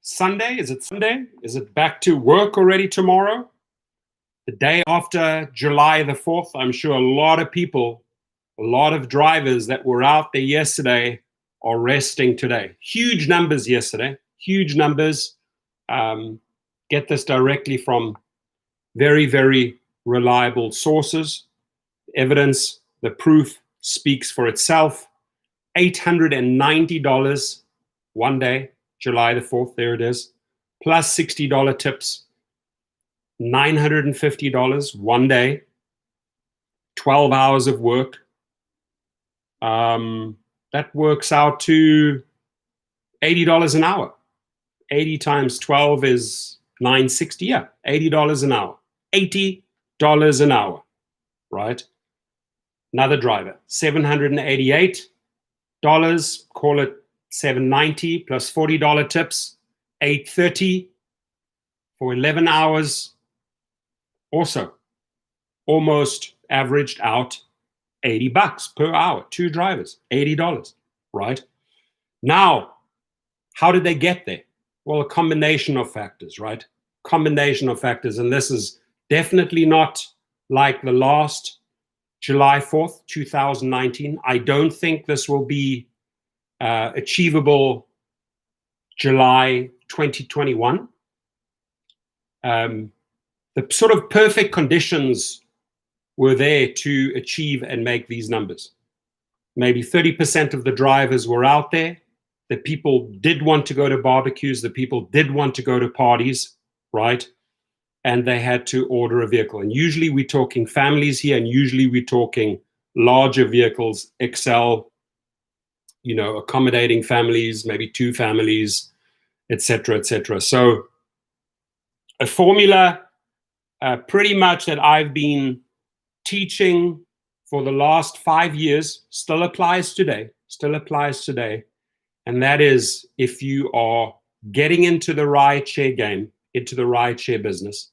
Sunday? Is it Sunday? Is it back to work already tomorrow? The day after July the 4th, I'm sure a lot of people, a lot of drivers that were out there yesterday are resting today. Huge numbers yesterday, huge numbers. Get this directly from very, very reliable sources. Evidence, the proof speaks for itself. $890 one day, July the 4th, there it is, plus $60 tips, $950 one day, 12 hours of work. That works out to $80 an hour. 80 times 12 is $960, yeah, $80 an hour. $80 an hour, right? Another driver, $788, call it $790 plus $40 tips, $830 for 11 hours. Also, almost averaged out $80 per hour, 2 drivers, $80, right? Now, how did they get there? Well, a combination of factors, right? Combination of factors, and this is definitely not like the last July 4th, 2019. I don't think this will be achievable July 2021. The sort of perfect conditions were there to achieve and make these numbers. Maybe 30% of the drivers were out there. The people did want to go to barbecues. The people did want to go to parties, right? And they had to order a vehicle. And usually we're talking families here, and usually we're talking larger vehicles, XL, you know, accommodating families, maybe 2 families, et cetera, et cetera. So a formula pretty much that I've been teaching for the last 5 years still applies today, and that is, if you are getting into the rideshare game, into the rideshare business,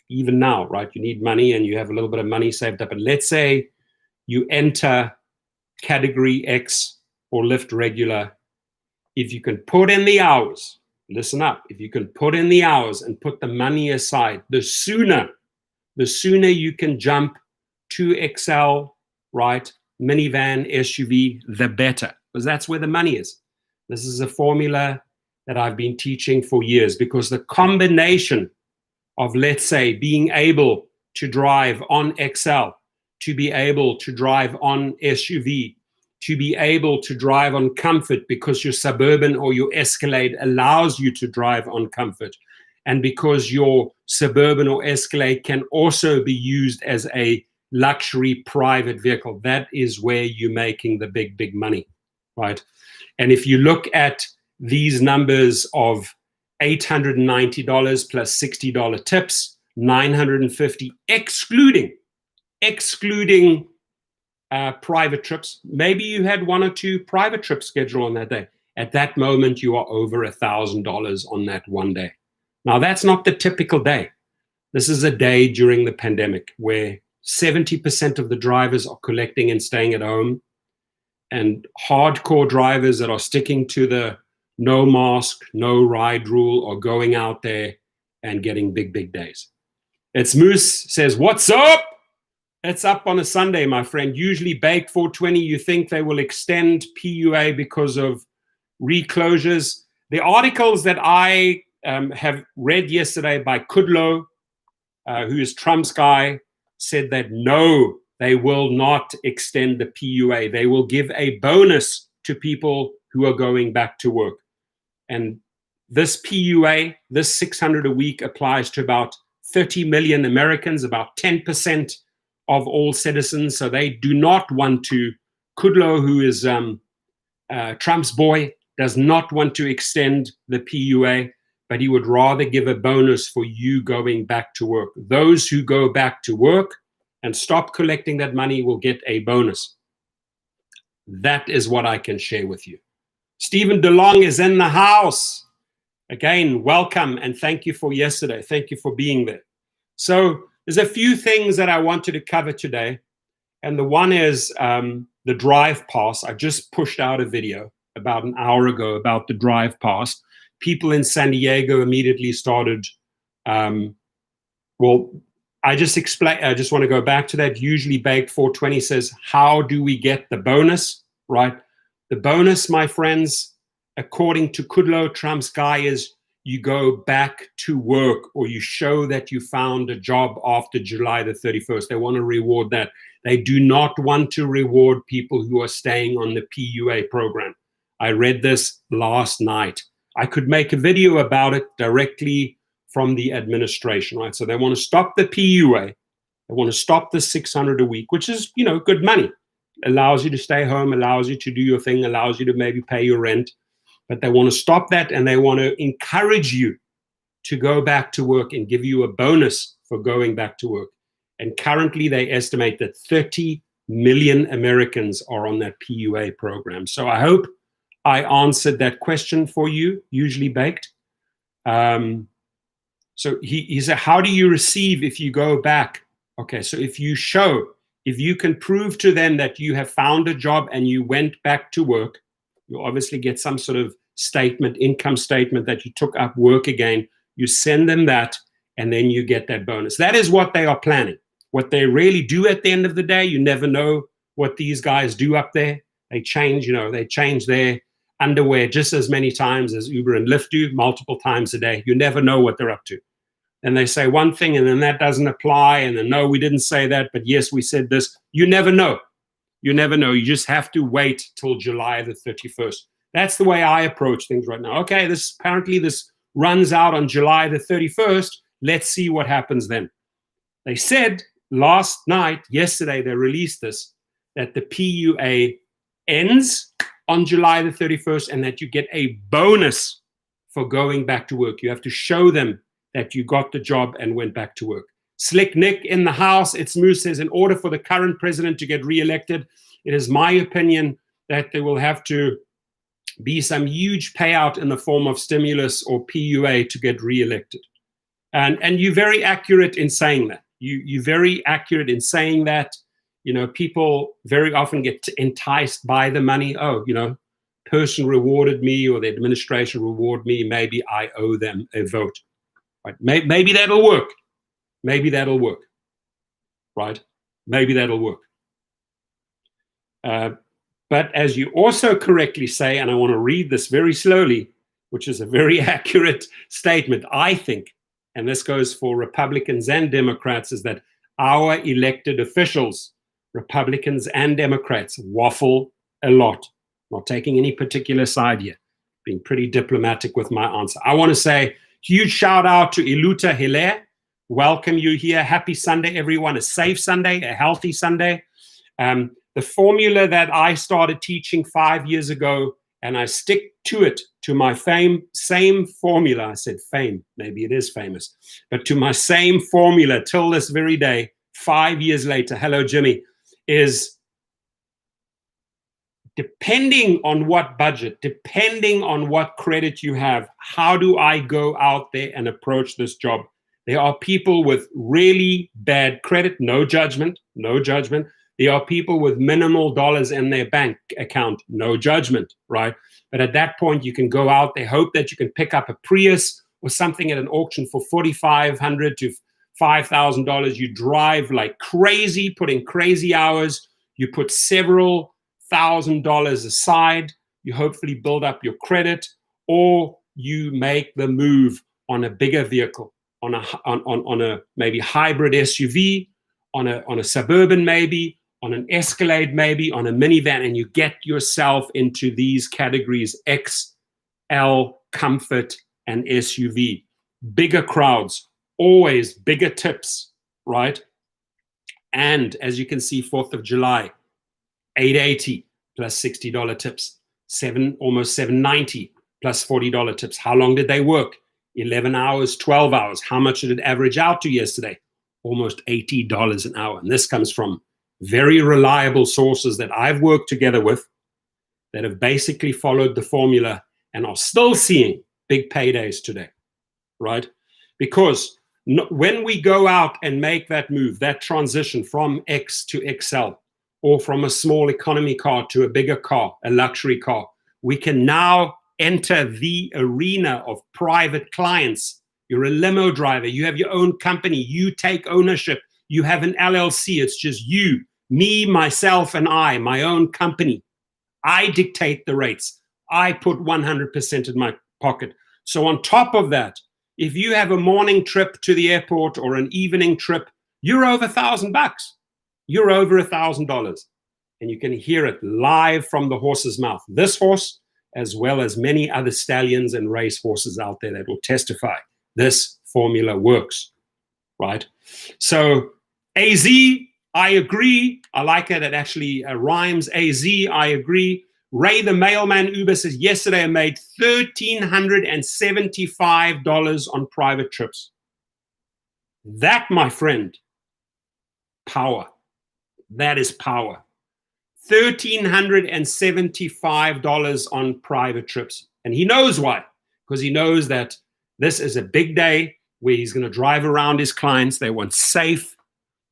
even now, right? You need money and you have a little bit of money saved up. And let's say you enter category X or Lyft regular. If you can put in the hours, listen up, if you can put in the hours and put the money aside, the sooner you can jump to XL, right? Minivan, SUV, the better, because that's where the money is. This is a formula that I've been teaching for years, because the combination of, let's say, being able to drive on XL, to be able to drive on SUV, to be able to drive on Comfort because your Suburban or your Escalade allows you to drive on Comfort, and because your Suburban or Escalade can also be used as a luxury private vehicle. That is where you're making the big, big money, right? And if you look at these numbers of $890 plus $60 tips, $950 excluding private trips. Maybe you had 1 or 2 private trips scheduled on that day. At that moment, you are over $1,000 on that one day. Now, that's not the typical day. This is a day during the pandemic where 70% of the drivers are collecting and staying at home, and hardcore drivers that are sticking to the no mask, no ride rule are going out there and getting big, big days. It's Moose says, what's up? It's up on a Sunday, my friend. Usually baked 420, you think they will extend PUA because of reclosures. The articles that I have read yesterday by Kudlow, who is Trump's guy, said that no, they will not extend the PUA. They will give a bonus to people who are going back to work. And this PUA, this $600 a week, applies to about 30 million Americans, about 10% of all citizens. So they do not want to, Kudlow, who is Trump's boy, does not want to extend the PUA, but he would rather give a bonus for you going back to work. Those who go back to work and stop collecting that money will get a bonus. That is what I can share with you. Stephen DeLong is in the house. Again, welcome, and thank you for yesterday. Thank you for being there. So there's a few things that I wanted to cover today, and the one is the drive pass. I just pushed out a video about an hour ago about the drive pass. people in San Diego immediately started, well, I just want to go back to that. Usually Baked 420 says, how do we get the bonus, right? The bonus, my friends, according to Kudlow, Trump's guy, is you go back to work, or you show that you found a job after July the 31st. They want to reward that. They do not want to reward people who are staying on the PUA program. I read this last night. I could make a video about it directly from the administration, right? So they want to stop the PUA. They want to stop the $600 a week, which is, good money. Allows you to stay home, allows you to do your thing, allows you to maybe pay your rent. But they want to stop that, and they want to encourage you to go back to work and give you a bonus for going back to work. And currently they estimate that 30 million Americans are on that PUA program. So I hope I answered that question for you, usually Baked. So he said, how do you receive if you go back? Okay, so if you can prove to them that you have found a job and you went back to work, you obviously get some sort of statement, income statement that you took up work again. You send them that, and then you get that bonus. That is what they are planning. What they really do at the end of the day, you never know what these guys do up there. They change, they change their underwear just as many times as Uber and Lyft do, multiple times a day. You never know what they're up to. And they say one thing, and then that doesn't apply, and then, no, we didn't say that, but yes, we said this. You never know. You never know. You just have to wait till July the 31st. That's the way I approach things right now. Okay, apparently this runs out on July the 31st. Let's see what happens then. They said yesterday, they released this, that the PUA ends on July the 31st and that you get a bonus for going back to work. You have to show them that you got the job and went back to work. Slick Nick in the house, It's Moose says, in order for the current president to get reelected, it is my opinion that there will have to be some huge payout in the form of stimulus or PUA to get reelected. And you're very accurate in saying that. You're very accurate in saying that. People very often get enticed by the money. Oh, person rewarded me, or the administration rewarded me. Maybe I owe them a vote. Right? Maybe that'll work. Maybe that'll work. Right? Maybe that'll work. But as you also correctly say, and I want to read this very slowly, which is a very accurate statement, I think, and this goes for Republicans and Democrats, is that our elected officials, Republicans and Democrats, waffle a lot. Not taking any particular side here, being pretty diplomatic with my answer. I want to say huge shout out to Iluta Hilaire. Welcome you here. Happy Sunday, everyone. A safe Sunday, a healthy Sunday. The formula that I started teaching 5 years ago, and I stick to it, to my same formula. I said fame, maybe it is famous, but to my same formula till this very day, 5 years later, hello, Jimmy, is depending on what budget, depending on what credit you have, how do I go out there and approach this job? There are people with really bad credit, no judgment, no judgment. There are people with minimal dollars in their bank account, no judgment, right? But at that point, you can go out there, hope that you can pick up a Prius or something at an auction for $4,500 to $5,000. You drive like crazy, put in crazy hours. You put several $1,000 aside. You hopefully build up your credit, or you make the move on a bigger vehicle, on a maybe hybrid SUV, on a Suburban maybe, on an Escalade maybe, on a minivan, and you get yourself into these categories: XL, comfort, and SUV. Bigger crowds, always bigger tips, right? And as you can see, 4th of July, $880 plus $60 tips, almost $790 plus $40 tips. How long did they work? 11 hours, 12 hours. How much did it average out to yesterday? Almost $80 an hour. And this comes from very reliable sources that I've worked together with, that have basically followed the formula and are still seeing big paydays today, right? Because when we go out and make that move, that transition from X to XL, or from a small economy car to a bigger car, a luxury car, we can now enter the arena of private clients. You're a limo driver. You have your own company. You take ownership. You have an LLC. It's just you, me, myself, and I, my own company. I dictate the rates. I put 100% in my pocket. So on top of that, if you have a morning trip to the airport or an evening trip, you're over $1,000. You're over $1,000. And you can hear it live from the horse's mouth. This horse, as well as many other stallions and race horses out there that will testify, this formula works, right? So AZ, I agree. I like it. It actually rhymes. AZ, I agree. Ray the Mailman Uber says, yesterday I made $1,375 on private trips. That, my friend, power. That is power. $1,375 on private trips. And he knows why. Because he knows that this is a big day where he's going to drive around his clients. They want safe.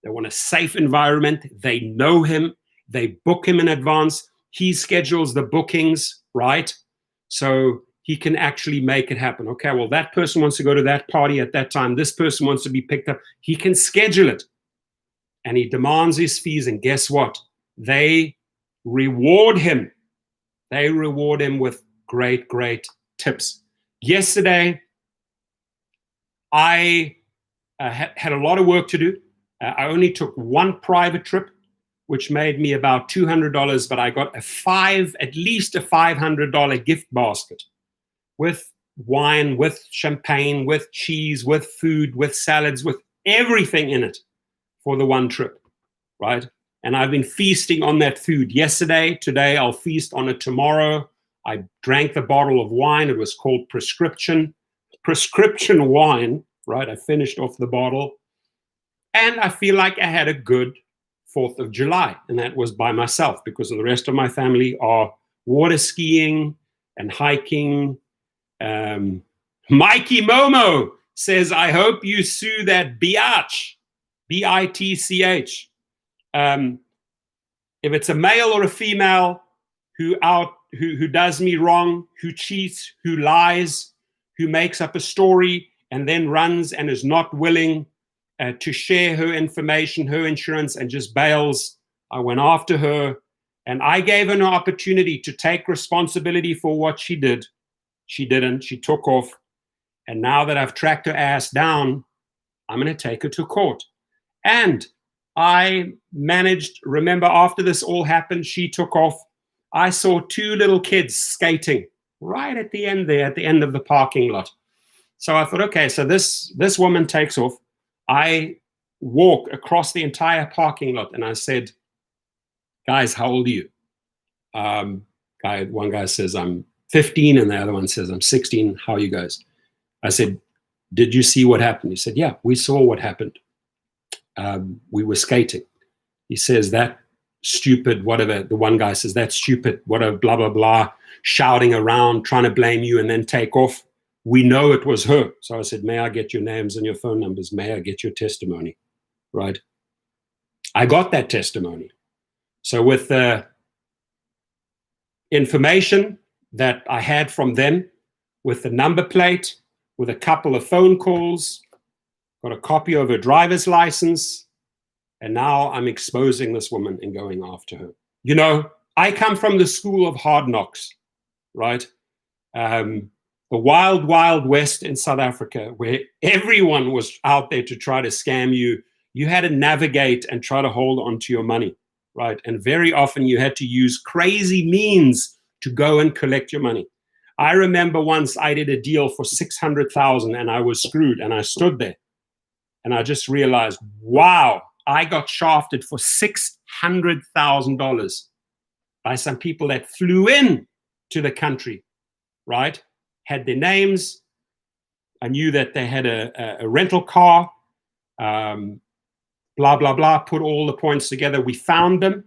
They want a safe environment. They know him. They book him in advance. He schedules the bookings, right? So he can actually make it happen. Okay, well, that person wants to go to that party at that time. This person wants to be picked up. He can schedule it. And he demands his fees. And guess what? They reward him. They reward him with great, great tips. Yesterday, I had a lot of work to do. I only took one private trip, which made me about $200, but I got at least a $500 gift basket with wine, with champagne, with cheese, with food, with salads, with everything in it for the one trip, right? And I've been feasting on that food yesterday. Today, I'll feast on it tomorrow. I drank the bottle of wine. It was called prescription wine, right? I finished off the bottle. And I feel like I had a good 4th of July. And that was by myself because the rest of my family are water skiing and hiking. Mikey Momo says, I hope you sue that biatch, B-I-T-C-H. If it's a male or a female who does me wrong, who cheats, who lies, who makes up a story and then runs and is not willing to share her information, her insurance, and just bails, I went after her and I gave her an opportunity to take responsibility for what she did. She didn't. She took off. And now that I've tracked her ass down, I'm going to take her to court. And I managed, remember, after this all happened, she took off. I saw 2 little kids skating right at the end there, at the end of the parking lot. So I thought, okay, so this woman takes off. I walk across the entire parking lot and I said, guys, how old are you? One guy says, I'm 15, and the other one says, I'm 16. How are you guys? I said, did you see what happened? He said, yeah, we saw what happened. We were skating. He says, that stupid, whatever. The one guy says, that stupid, whatever, blah, blah, blah, shouting around, trying to blame you and then take off. We know it was her. So I said, may I get your names and your phone numbers? May I get your testimony? Right? I got that testimony. So with the information that I had from them, with the number plate, with a couple of phone calls, got a copy of her driver's license, and now I'm exposing this woman and going after her. You know, I come from the school of hard knocks, right? The wild, wild west in South Africa, where everyone was out there to try to scam you. You had to navigate and try to hold on to your money, right? And very often you had to use crazy means to go and collect your money. I remember once I did a deal for $600,000 and I was screwed, and I stood there and I just realized, wow, I got shafted for $600,000 by some people that flew in to the country, right? Had their names. I knew that they had a rental car, blah, blah, blah, put all the points together. We found them.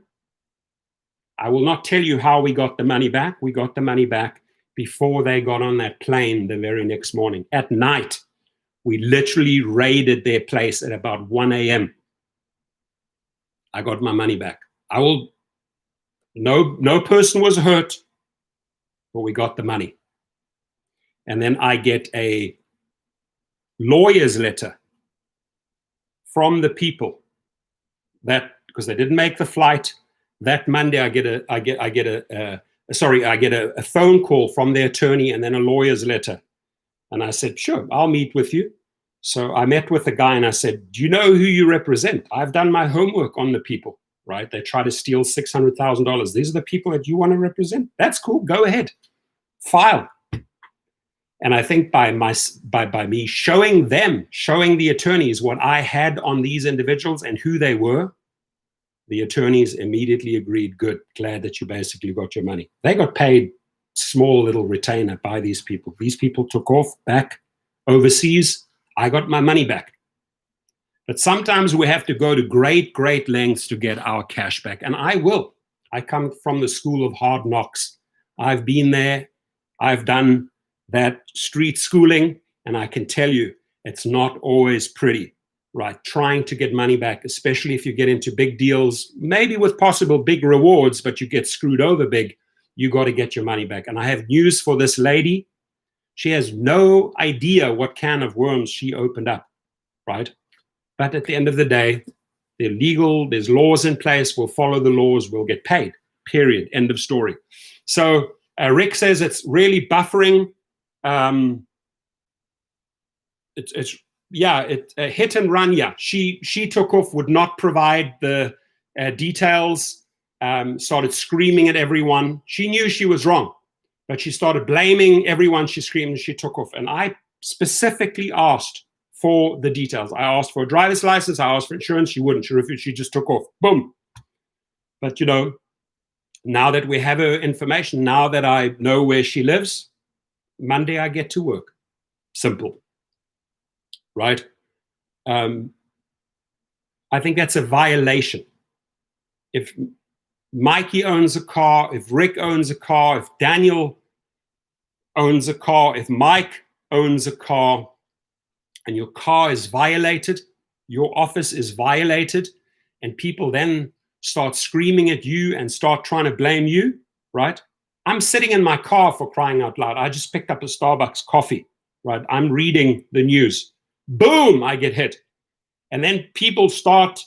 I will not tell you how we got the money back. We got the money back before they got on that plane the very next morning. At night, we literally raided their place at about 1 a.m. I got my money back. No person was hurt, but we got the money. And then I get a lawyer's letter from the people that, because they didn't make the flight, that Monday I get a phone call from the attorney and then a lawyer's letter. And I said, sure, I'll meet with you. So I met with the guy and I said, do you know who you represent? I've done my homework on the people, right? They try to steal $600,000. These are the people that you want to represent. That's cool. Go ahead. File. And I think by me showing the attorneys what I had on these individuals and who they were, the attorneys immediately agreed, good, glad that you basically got your money. They got paid small little retainer by these people. These people took off back overseas. I got my money back. But sometimes we have to go to great, great lengths to get our cash back. And I will. I come from the school of hard knocks. I've been there. I've done that street schooling. And I can tell you, it's not always pretty, right? Trying to get money back, especially if you get into big deals, maybe with possible big rewards, but you get screwed over big, you got to get your money back. And I have news for this lady. She has no idea what can of worms she opened up, right? But at the end of the day, they're legal, there's laws in place, we'll follow the laws, we'll get paid, period, end of story. So Rick says it's really buffering. It's hit and run. Yeah, she took off, would not provide the details, started screaming at everyone. She knew she was wrong, but she started blaming everyone. She screamed and she took off. And I specifically asked for the details. I asked for a driver's license. I asked for insurance. She wouldn't. She refused. She just took off. Boom. But, now that we have her information, now that I know where she lives, Monday I get to work. Simple. Right? I think that's a violation. If Mikey owns a car, if Rick owns a car, if Daniel owns a car, if Mike owns a car, and your car is violated, your office is violated, and people then start screaming at you and start trying to blame you, right? I'm sitting in my car, for crying out loud. I just picked up a Starbucks coffee, right? I'm reading the news. Boom, I get hit. And then people start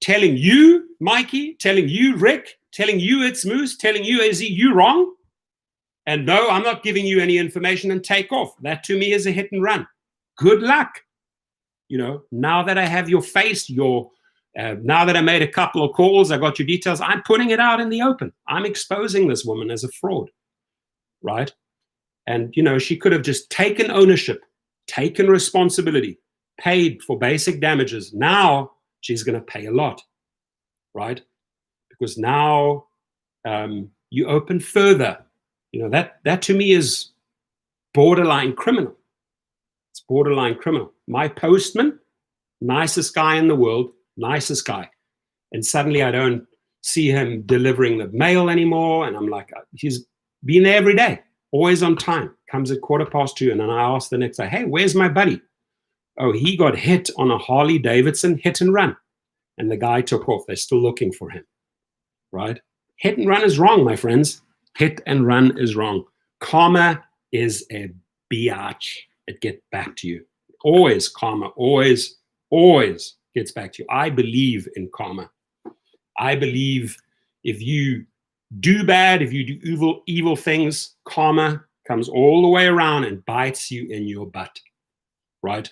telling you, Mikey, telling you, Rick, telling you it's Moose, telling you, is you wrong? And no, I'm not giving you any information, and take off. That to me is a hit and run. Good luck. Now that I have your face, now that I made a couple of calls, I got your details, I'm putting it out in the open. I'm exposing this woman as a fraud, right? And, she could have just taken ownership, taken responsibility, paid for basic damages. Now she's going to pay a lot, right? Because now you open further. That to me is borderline criminal. It's borderline criminal. My postman, nicest guy in the world, nicest guy. And suddenly I don't see him delivering the mail anymore. And I'm like, he's been there every day, always on time. Comes at 2:15. And then I ask the next day, hey, where's my buddy? Oh, he got hit on a Harley Davidson hit and run. And the guy took off. They're still looking for him, right? Hit and run is wrong, my friends. Hit and run is wrong. Karma is a biatch. It gets back to you. Always karma, always gets back to you. I believe in karma. I believe if you do bad, if you do evil things, karma comes all the way around and bites you in your butt, right?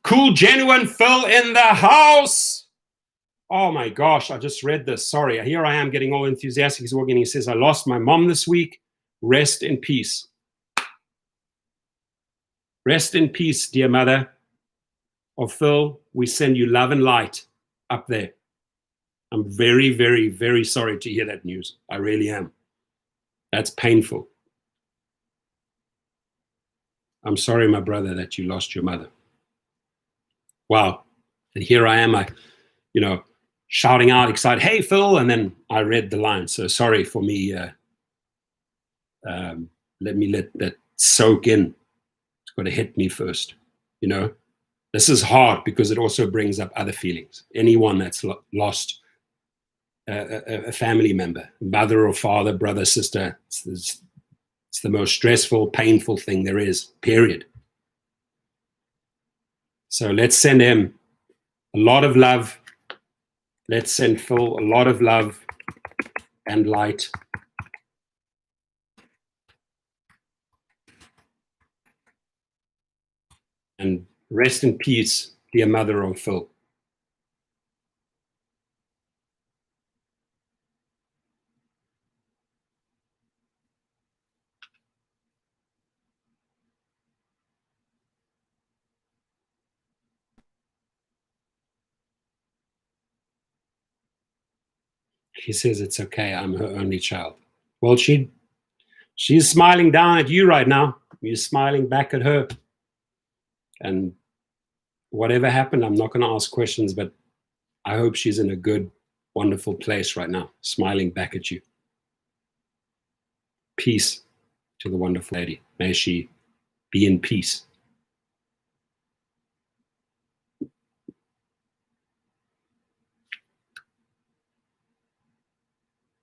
Cool, genuine Phil in the house. Oh my gosh, I just read this. Sorry, here I am getting all enthusiastic. He's walking. He says, I lost my mom this week. Rest in peace. Rest in peace, dear mother of Phil. We send you love and light up there. I'm very, very, very sorry to hear that news. I really am. That's painful. I'm sorry, my brother, that you lost your mother. Wow. And here I am, shouting out, excited, hey, Phil. And then I read the line. So sorry for me. Let me let that soak in. It's got to hit me first. This is hard because it also brings up other feelings. Anyone that's lost a family member, mother or father, brother, sister, It's the most stressful, painful thing there is, period. So let's send him a lot of love. Let's send Phil a lot of love and light. And rest in peace, dear mother of Phil. She says it's okay, I'm her only child. Well, she's smiling down at you right now. You're smiling back at her. And whatever happened, I'm not going to ask questions, but I hope she's in a good, wonderful place right now, smiling back at you. Peace to the wonderful lady. May she be in peace.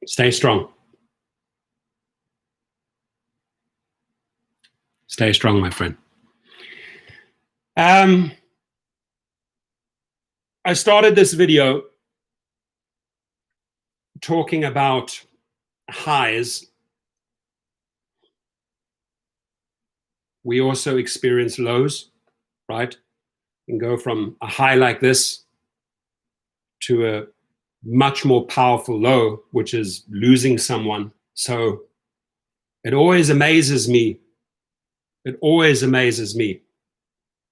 Stay strong. Stay strong, my friend. I started this video talking about highs. We also experience lows, right? You can go from a high like this to a much more powerful low, which is losing someone. So it always amazes me. It always amazes me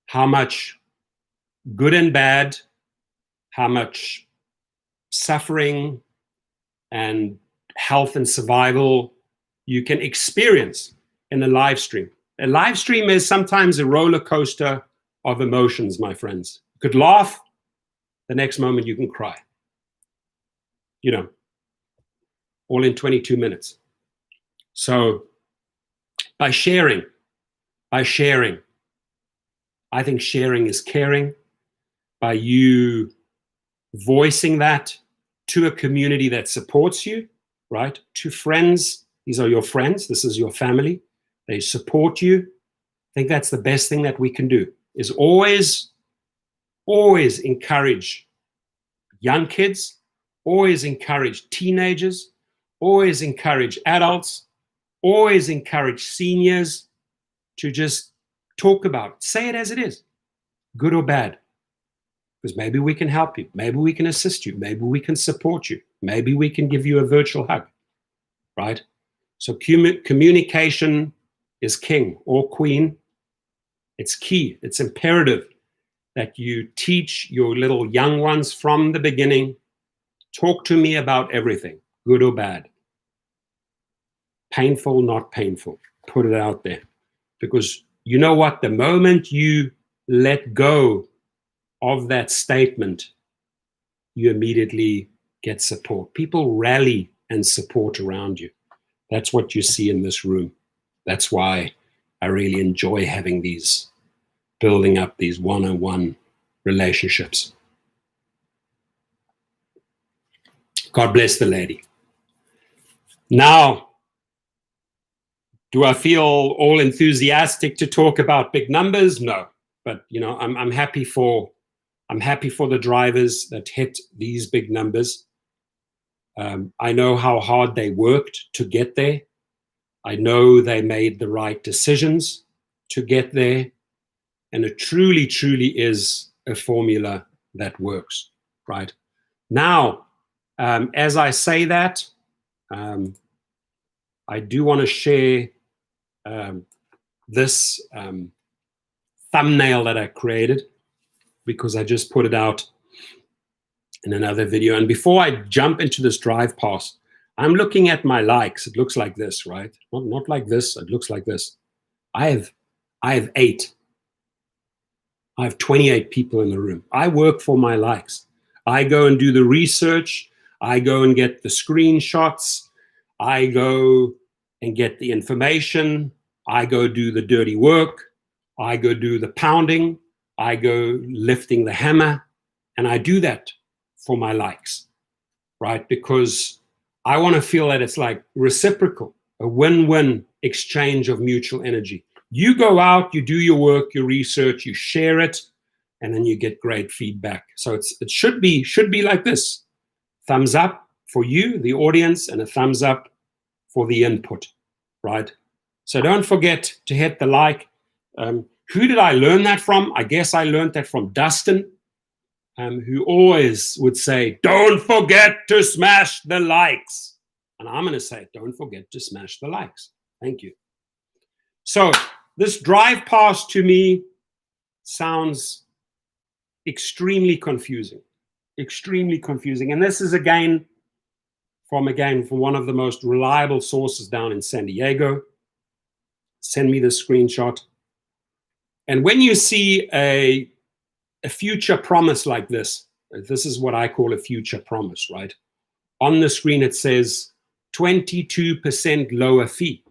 how much good and bad, how much suffering and health and survival you can experience in a live stream. A live stream is sometimes a roller coaster of emotions, my friends. You could laugh, the next moment you can cry. You know, all in 22 minutes. So by sharing, I think sharing is caring. By you voicing that to a community that supports you, right? To friends, these are your friends, this is your family, they support you. I think that's the best thing that we can do, is always encourage young kids, always encourage teenagers, always encourage adults, always encourage seniors to just talk about it. Say it as it is, good or bad. Because maybe we can help you, maybe we can assist you, maybe we can support you, maybe we can give you a virtual hug, right? So communication is king or queen. It's key, it's imperative that you teach your little young ones from the beginning, talk to me about everything, good or bad. Painful, not painful, put it out there. Because you know what, the moment you let go of that statement, you immediately get support. People rally and support around you. That's what you see in this room. That's why I really enjoy having these, building up these one-on-one relationships. God bless the lady. Now, do I feel all enthusiastic to talk about big numbers? No, but you know, I'm happy for the drivers that hit these big numbers. I know how hard they worked to get there. I know they made the right decisions to get there. And it truly, truly is a formula that works, right? Now, as I say that, I do want to share this thumbnail that I created, because I just put it out in another video. And before I jump into this drive past, I'm looking at my likes. It looks like this, right? Not like this. It looks like this. I have 8. I have 28 people in the room. I work for my likes. I go and do the research. I go and get the screenshots. I go and get the information. I go do the dirty work. I go do the pounding. I go lifting the hammer. And I do that for my likes, right? Because I want to feel that it's like reciprocal, a win-win exchange of mutual energy. You go out, you do your work, your research, you share it, and then you get great feedback. So it should be like this. Thumbs up for you, the audience, and a thumbs up for the input, right? So don't forget to hit the like. Who did I learn that from? I guess I learned that from Dustin, who always would say, don't forget to smash the likes. And I'm going to say, don't forget to smash the likes. Thank you. So this drive past to me sounds extremely confusing. Extremely confusing. And this is again from one of the most reliable sources down in San Diego. Send me the screenshot. And when you see a future promise like this is what I call a future promise, right? On the screen it says 22% lower fee.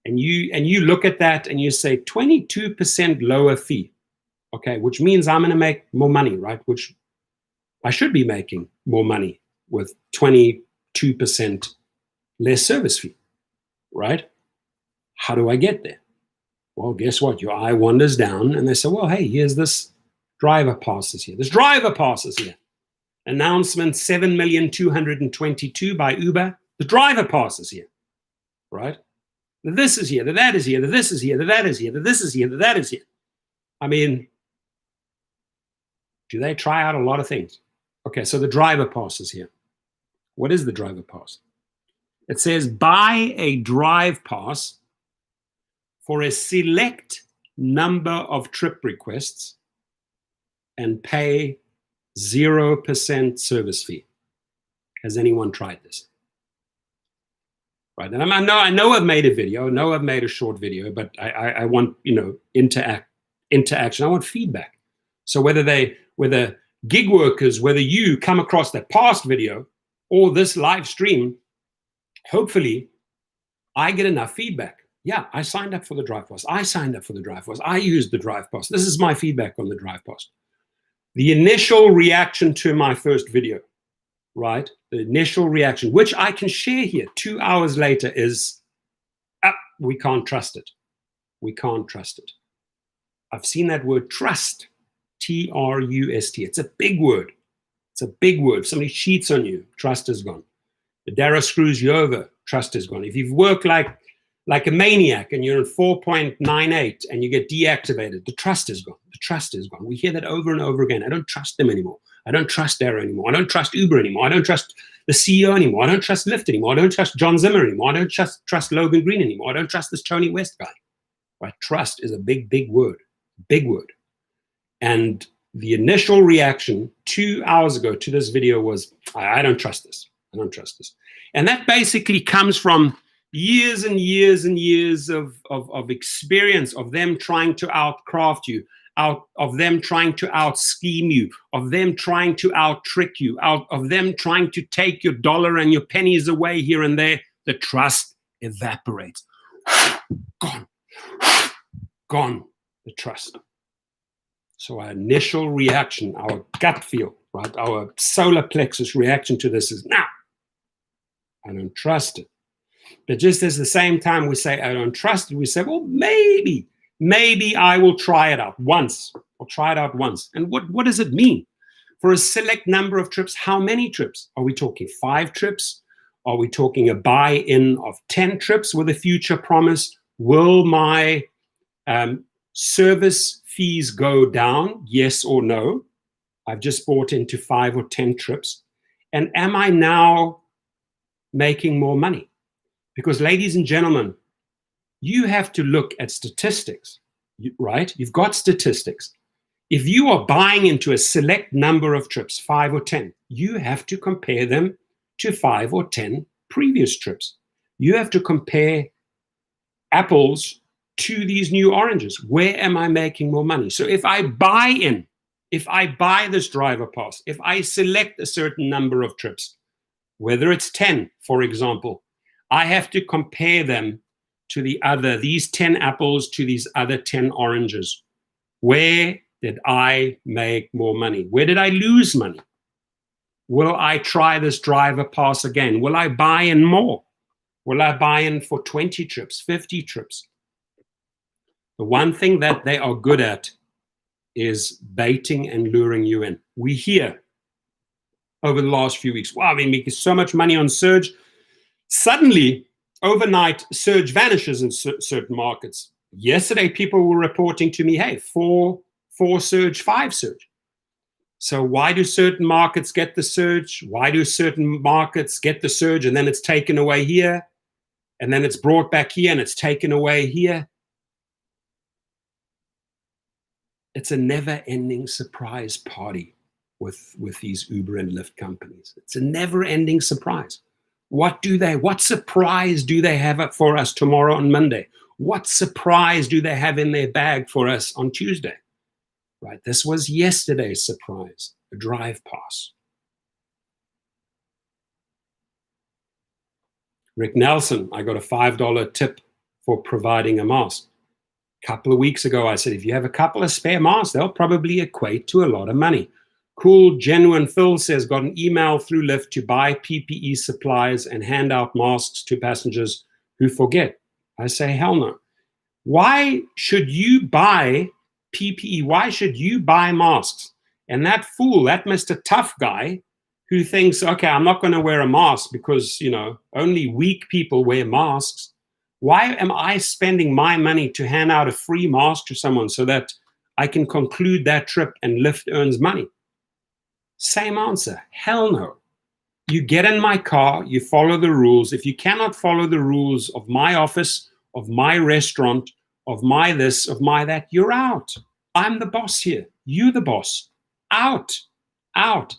And you look at that and you say 22% lower fee. Okay, which means I'm going to make more money, right? Which I should be making more money with 22% less service fee, right? How do I get there? Well, guess what? Your eye wanders down and they say, well, hey, here's this driver passes here. This driver passes here. Announcement 7,222,000 by Uber. The driver passes here, right? This is here, that is here, this is here, that is here, this is here, that is here. I mean, do they try out a lot of things? Okay, so the driver pass is here. What is the driver pass? It says buy a drive pass for a select number of trip requests and pay 0% service fee. Has anyone tried this? Right, and I know I've made a video, I know I've made a short video, but I want, interaction. I want feedback. So whether gig workers, whether you come across that past video or this live stream, hopefully I get enough feedback. Yeah, I signed up for the drive pass. I signed up for the drive pass. I used the drive pass. This is my feedback on the drive pass. The initial reaction to my first video, right? The initial reaction, which I can share here 2 hours later, is, we can't trust it. We can't trust it. I've seen that word trust, T-R-U-S-T. It's a big word. It's a big word. If somebody cheats on you, trust is gone. The Dara screws you over, trust is gone. If you've worked like a maniac and you're in 4.98 and you get deactivated, the trust is gone. The trust is gone. We hear that over and over again. I don't trust them anymore. I don't trust Dara anymore. I don't trust Uber anymore. I don't trust the CEO anymore. I don't trust Lyft anymore. I don't trust John Zimmer anymore. I don't trust Logan Green anymore. I don't trust this Tony West guy. Right? Trust is a big, big word. Big word. And the initial reaction 2 hours ago to this video was, I don't trust this. I don't trust this. And that basically comes from years and years and years of experience of them trying to outcraft you, of them trying to out-scheme you, of them trying to out-trick you, of them trying to take your dollar and your pennies away here and there. The trust evaporates. Gone. Gone. The trust. So our initial reaction, our gut feel, right, our solar plexus reaction to this is, nah, I don't trust it. But just as the same time we say, I don't trust it, we say, well, maybe I will try it out once. I'll try it out once. And what does it mean? For a select number of trips, how many trips? Are we talking 5 trips? Are we talking a buy-in of 10 trips with a future promise? Will my service fees go down? Yes or no? I've just bought into 5 or 10 trips. And am I now making more money? Because, ladies and gentlemen, you have to look at statistics, right? You've got statistics. If you are buying into a select number of trips, 5 or 10, you have to compare them to 5 or 10 previous trips. You have to compare apples to these new oranges. Where am I making more money? So if I buy this driver pass, if I select a certain number of trips, whether it's 10, for example, I have to compare them to these 10 apples to these other 10 oranges. Where did I make more money? Where did I lose money? Will I try this driver pass again? Will I buy in more? Will I buy in for 20 trips, 50 trips? The one thing that they are good at is baiting and luring you in. We hear over the last few weeks, wow, we're making so much money on Surge. Suddenly, overnight, Surge vanishes in certain markets. Yesterday, people were reporting to me, hey, 4 Surge, 5 Surge. So why do certain markets get the Surge? Why do certain markets get the Surge and then it's taken away here? And then it's brought back here and it's taken away here? It's a never-ending surprise party with these Uber and Lyft companies. It's a never-ending surprise. What surprise do they have for us tomorrow on Monday? What surprise do they have in their bag for us on Tuesday? Right, this was yesterday's surprise, a drive pass. Rick Nelson, I got a $5 tip for providing a mask. A couple of weeks ago, I said, if you have a couple of spare masks, they'll probably equate to a lot of money. Cool, genuine Phil says, got an email through Lyft to buy PPE supplies and hand out masks to passengers who forget. I say, hell no. Why should you buy PPE? Why should you buy masks? And that fool, that Mr. Tough guy who thinks, okay, I'm not going to wear a mask because, only weak people wear masks. Why am I spending my money to hand out a free mask to someone so that I can conclude that trip and Lyft earns money? Same answer. Hell no. You get in my car, you follow the rules. If you cannot follow the rules of my office, of my restaurant, of my this, of my that, you're out. I'm the boss here. You the boss. Out. Out.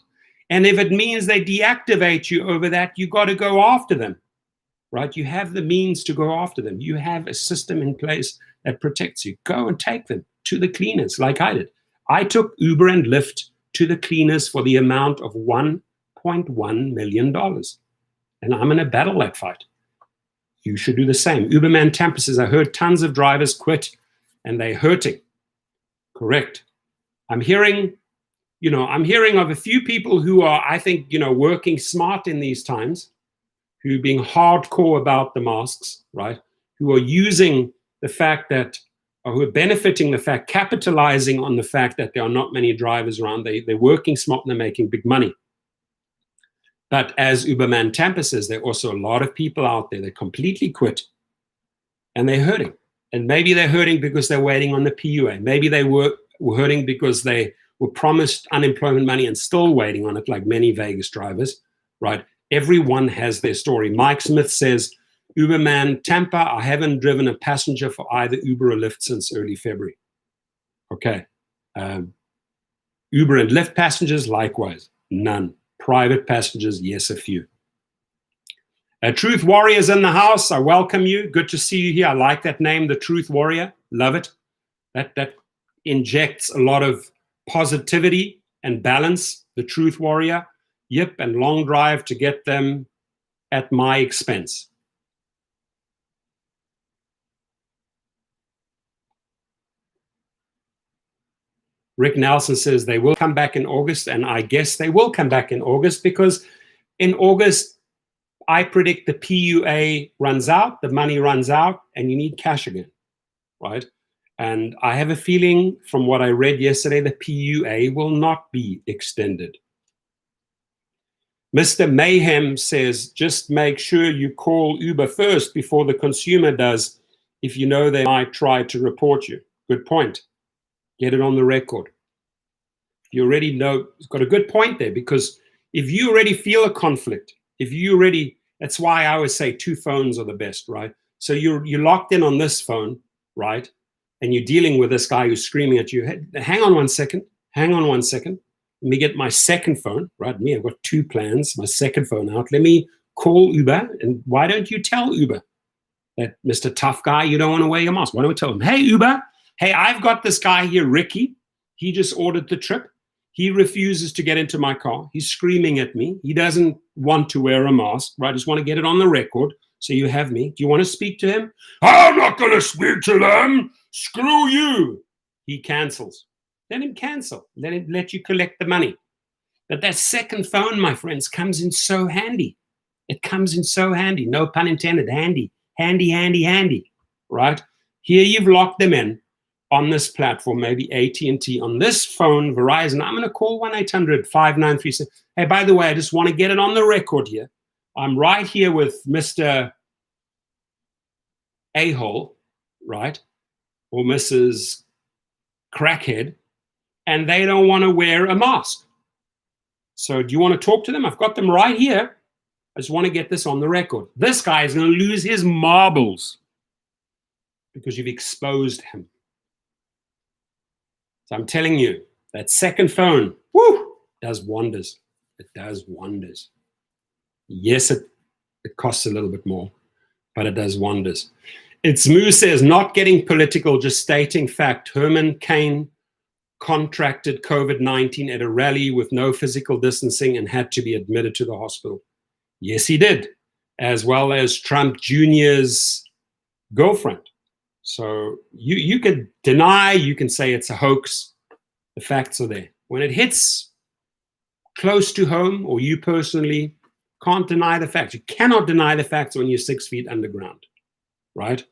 And if it means they deactivate you over that, you got to go after them. Right? You have the means to go after them. You have a system in place that protects you. Go and take them to the cleaners like I did. I took Uber and Lyft to the cleaners for the amount of $1.1 million. And I'm going to battle that fight. You should do the same. Uberman Tampa says, I heard tons of drivers quit and they're hurting. Correct. I'm hearing of a few people who are, I think, working smart in these times, who are being hardcore about the masks, right? Who are using the fact that, or who are benefiting the fact, capitalizing on the fact that there are not many drivers around. They're working smart and they're making big money. But as Uberman Tampa says, there are also a lot of people out there that completely quit and they're hurting. And maybe they're hurting because they're waiting on the PUA. Maybe they were hurting because they were promised unemployment money and still waiting on it, like many Vegas drivers, right? Everyone has their story. Mike Smith says, Uberman Tampa, I haven't driven a passenger for either Uber or Lyft since early February. Okay. Uber and Lyft passengers, likewise, none. Private passengers, yes, a few. Truth Warrior's in the house. I welcome you. Good to see you here. I like that name, the Truth Warrior. Love it. That injects a lot of positivity and balance, the Truth Warrior. Yep, and long drive to get them at my expense. Rick Nelson says they will come back in August, and I guess they will come back in August because in August, I predict the PUA runs out, the money runs out, and you need cash again, right? And I have a feeling from what I read yesterday, the PUA will not be extended. Mr. Mayhem says, just make sure you call Uber first before the consumer does, if you know they might try to report you. Good point. Get it on the record. You already know, it's got a good point there, because if you already feel a conflict, that's why I always say 2 phones are the best, right? So you're locked in on this phone, right? And you're dealing with this guy who's screaming at you. Hey, hang on one second. Let me get my second phone, right? I've got 2 plans, my second phone out. Let me call Uber. And why don't you tell Uber that, Mr. Tough Guy, you don't want to wear your mask? Why don't we tell him, hey, Uber, hey, I've got this guy here, Ricky. He just ordered the trip. He refuses to get into my car. He's screaming at me. He doesn't want to wear a mask, right? I just want to get it on the record so you have me. Do you want to speak to him? I'm not going to speak to them. Screw you. He cancels. Let him cancel. Let you collect the money. But that second phone, my friends, comes in so handy. It comes in so handy, no pun intended, handy, handy, handy, handy, right? Here you've locked them in on this platform, maybe AT&T, on this phone, Verizon. I'm going to call 1-800-5936. Hey, by the way, I just want to get it on the record here. I'm right here with Mr. A-hole, right? Or Mrs. Crackhead, and they don't want to wear a mask. So do you want to talk to them? I've got them right here. I just want to get this on the record. This guy is going to lose his marbles because you've exposed him. So I'm telling you, that second phone, whoo, does wonders. It does wonders. Yes, it costs a little bit more, but it does wonders. It's Moo says, not getting political, just stating fact. Herman Cain contracted COVID-19 at a rally with no physical distancing and had to be admitted to the hospital. Yes, he did, as well as Trump Jr.'s girlfriend. So you could deny, you can say it's a hoax. The facts are there. When it hits close to home, or you personally can't deny the facts. You cannot deny the facts when you're 6 feet underground, right?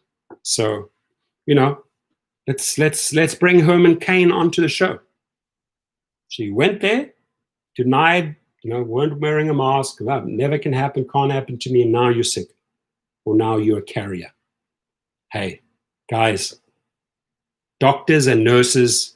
So, you know, let's bring Herman Cain onto the show. She went there, denied, weren't wearing a mask. That never can happen, can't happen to me, and now you're sick, or now you're a carrier. Hey, guys, doctors and nurses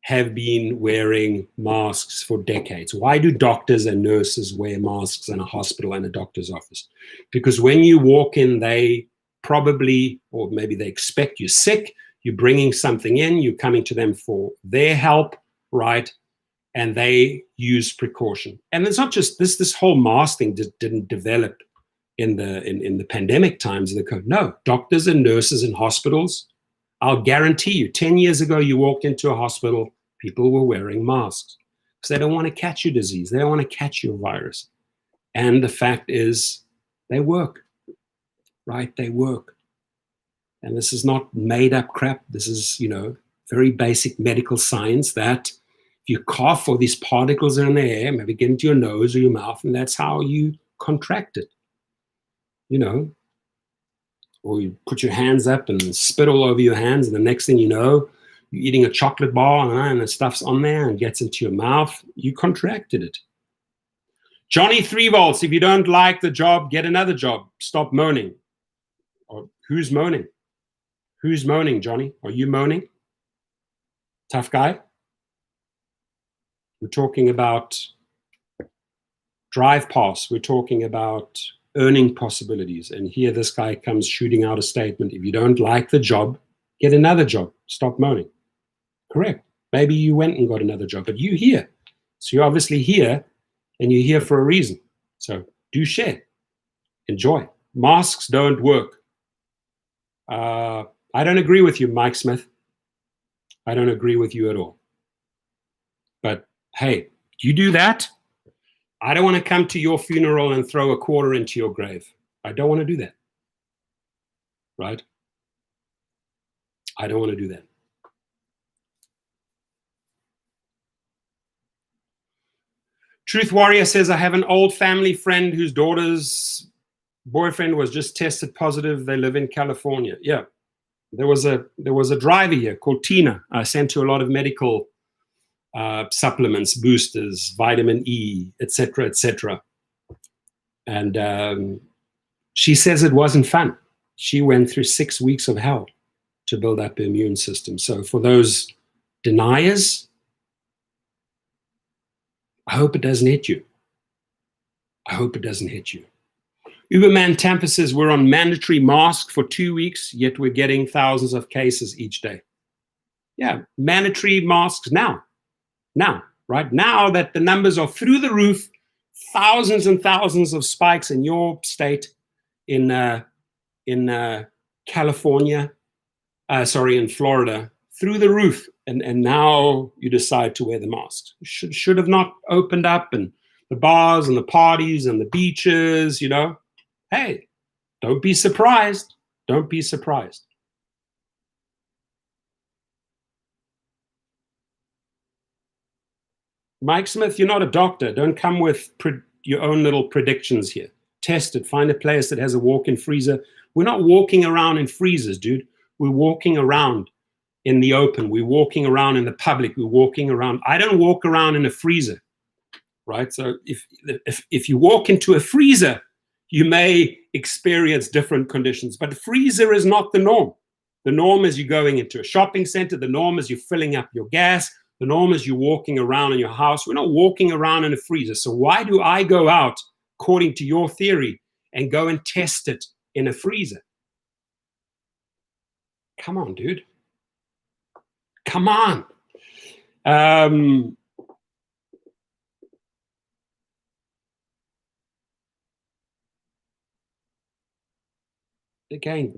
have been wearing masks for decades. Why do doctors and nurses wear masks in a hospital and a doctor's office? Because when you walk in, they probably, or maybe they expect you're sick, you're bringing something in, you're coming to them for their help, right? And they use precaution. And it's not just this whole mask thing didn't develop in the pandemic times of the COVID. No, doctors and nurses in hospitals, I'll guarantee you, 10 years ago, you walked into a hospital, people were wearing masks because they don't want to catch your disease. They don't want to catch your virus. And the fact is, they work, right? They work. And this is not made up crap. This is, very basic medical science that if you cough or these particles are in the air, maybe get into your nose or your mouth, and that's how you contract it, or you put your hands up and spit all over your hands, and the next thing you know, you're eating a chocolate bar and the stuff's on there and gets into your mouth. You contracted it. Johnny 3 volts, if you don't like the job, get another job. Stop moaning. Or who's moaning? Who's moaning, Johnny? Are you moaning? Tough guy? We're talking about drive pass. We're talking about earning possibilities. And here this guy comes shooting out a statement. If you don't like the job, get another job. Stop moaning. Correct. Maybe you went and got another job, but you're here. So you're obviously here, and you're here for a reason. So do share. Enjoy. Masks don't work. I don't agree with you, Mike Smith. I don't agree with you at all. But hey, you do that, I don't want to come to your funeral and throw a quarter into your grave. I don't want to do that. Right? I don't want to do that. Truth Warrior says, I have an old family friend whose daughter's boyfriend was just tested positive. They live in California. Yeah. There was a driver here called Tina. I sent her a lot of medical supplements, boosters, vitamin E, etc., etc. And she says it wasn't fun. She went through 6 weeks of hell to build up her immune system. So for those deniers, I hope it doesn't hit you. I hope it doesn't hit you. Uberman Tampa says we're on mandatory mask for 2 weeks, yet we're getting thousands of cases each day. Yeah, mandatory masks now, right? Now that the numbers are through the roof, thousands and thousands of spikes in your state, in California, in Florida, through the roof, and now you decide to wear the mask. Should have not opened up, and the bars and the parties and the beaches, Hey, don't be surprised. Don't be surprised. Mike Smith, you're not a doctor. Don't come with your own little predictions here. Test it. Find a place that has a walk-in freezer. We're not walking around in freezers, dude. We're walking around in the open. We're walking around in the public. We're walking around. I don't walk around in a freezer, right? So if you walk into a freezer, you may experience different conditions, but the freezer is not the norm. The norm is you're going into a shopping center. The norm is you're filling up your gas. The norm is you're walking around in your house. We're not walking around in a freezer. So why do I go out, according to your theory, and go and test it in a freezer? Come on, dude. Come on. Again,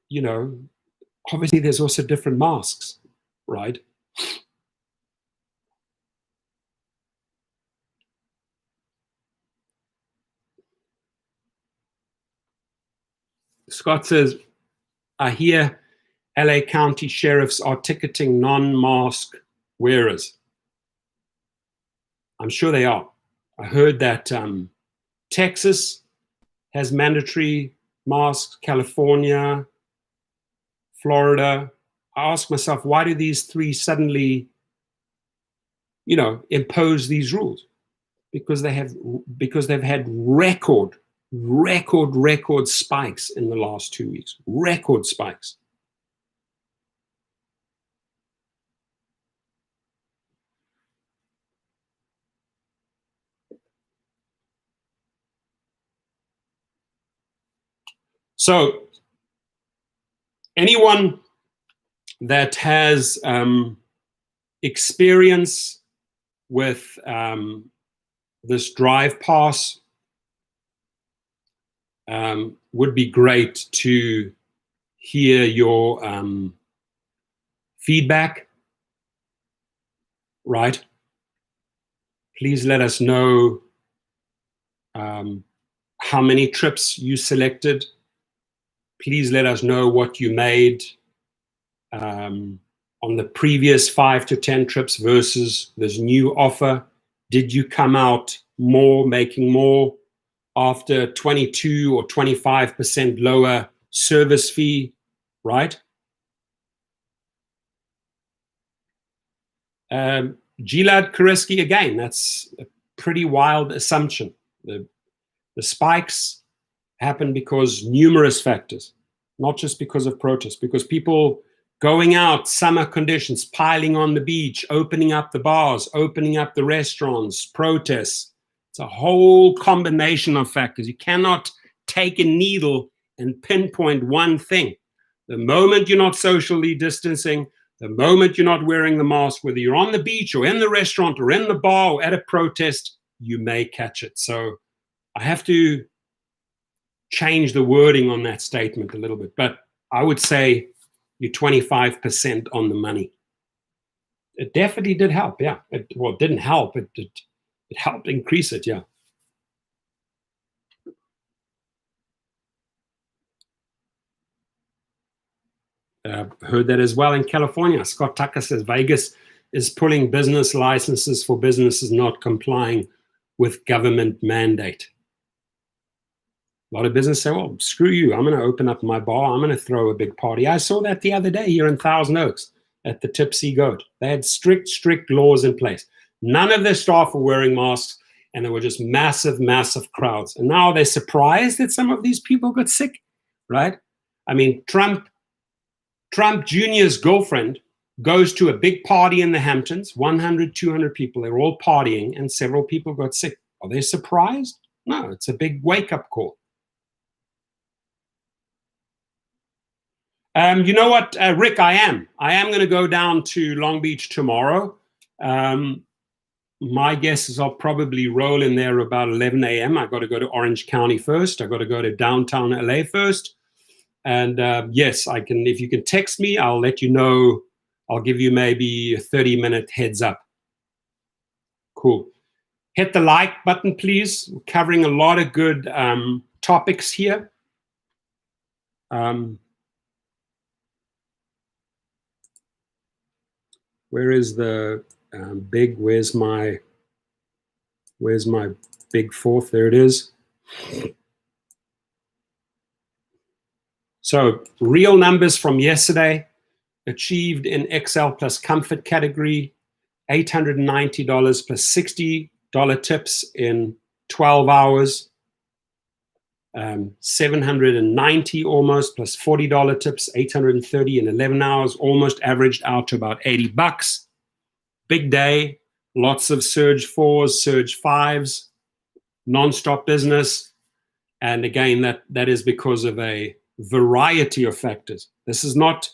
you know, obviously there's also different masks, right? Scott says, I hear LA County sheriffs are ticketing non-mask wearers. I'm sure they are. I heard that Texas has mandatory masks, California, Florida. I ask myself, why do these three suddenly, you know, impose these rules? Because they've had record spikes in the last 2 weeks. Record spikes. So anyone that has experience with this drive pass would be great to hear your feedback, right? Please let us know how many trips you selected. Please let us know what you made on the previous 5 to 10 trips versus this new offer. Did you come out more, making more after 22 or 25% lower service fee, right? Gilad Koreski, again, that's a pretty wild assumption. The spikes happen because numerous factors, not just because of protests, because people going out, summer conditions, piling on the beach, opening up the bars, opening up the restaurants, protests. It's a whole combination of factors. You cannot take a needle and pinpoint one thing. The moment you're not socially distancing, the moment you're not wearing the mask, whether you're on the beach or in the restaurant or in the bar or at a protest, you may catch it. So I have to change the wording on that statement a little bit, but I would say you're 25% on the money. It definitely did help, yeah. It didn't help, it helped increase it, yeah. Heard that as well in California. Scott Tucker says Vegas is pulling business licenses for businesses not complying with government mandate. A lot of businesses say, well, screw you. I'm going to open up my bar. I'm going to throw a big party. I saw that the other day here in Thousand Oaks at the Tipsy Goat. They had strict laws in place. None of their staff were wearing masks, and there were just massive crowds. And now they're surprised that some of these people got sick, right? I mean, Trump Jr.'s girlfriend goes to a big party in the Hamptons, 100, 200 people. They're all partying, and several people got sick. Are they surprised? No, it's a big wake-up call. You know what, Rick, I am going to go down to Long Beach tomorrow. My guess is I'll probably roll in there about 11 a.m. I got to go to Orange County first. I got to go to downtown LA first. And yes, I can. If you can text me, I'll let you know. I'll give you maybe a 30-minute heads up. Cool. Hit the like button, please. We're covering a lot of good topics here. Where is the big? Where's my big fourth? There it is. So real numbers from yesterday, achieved in XL plus comfort category, $890 plus $60 tips in 12 hours, 790 almost plus $40 tips, 830 in 11 hours, almost averaged out to about $80. Big day, lots of surge 4s, surge 5s, non-stop business. And again, that is because of a variety of factors. This is not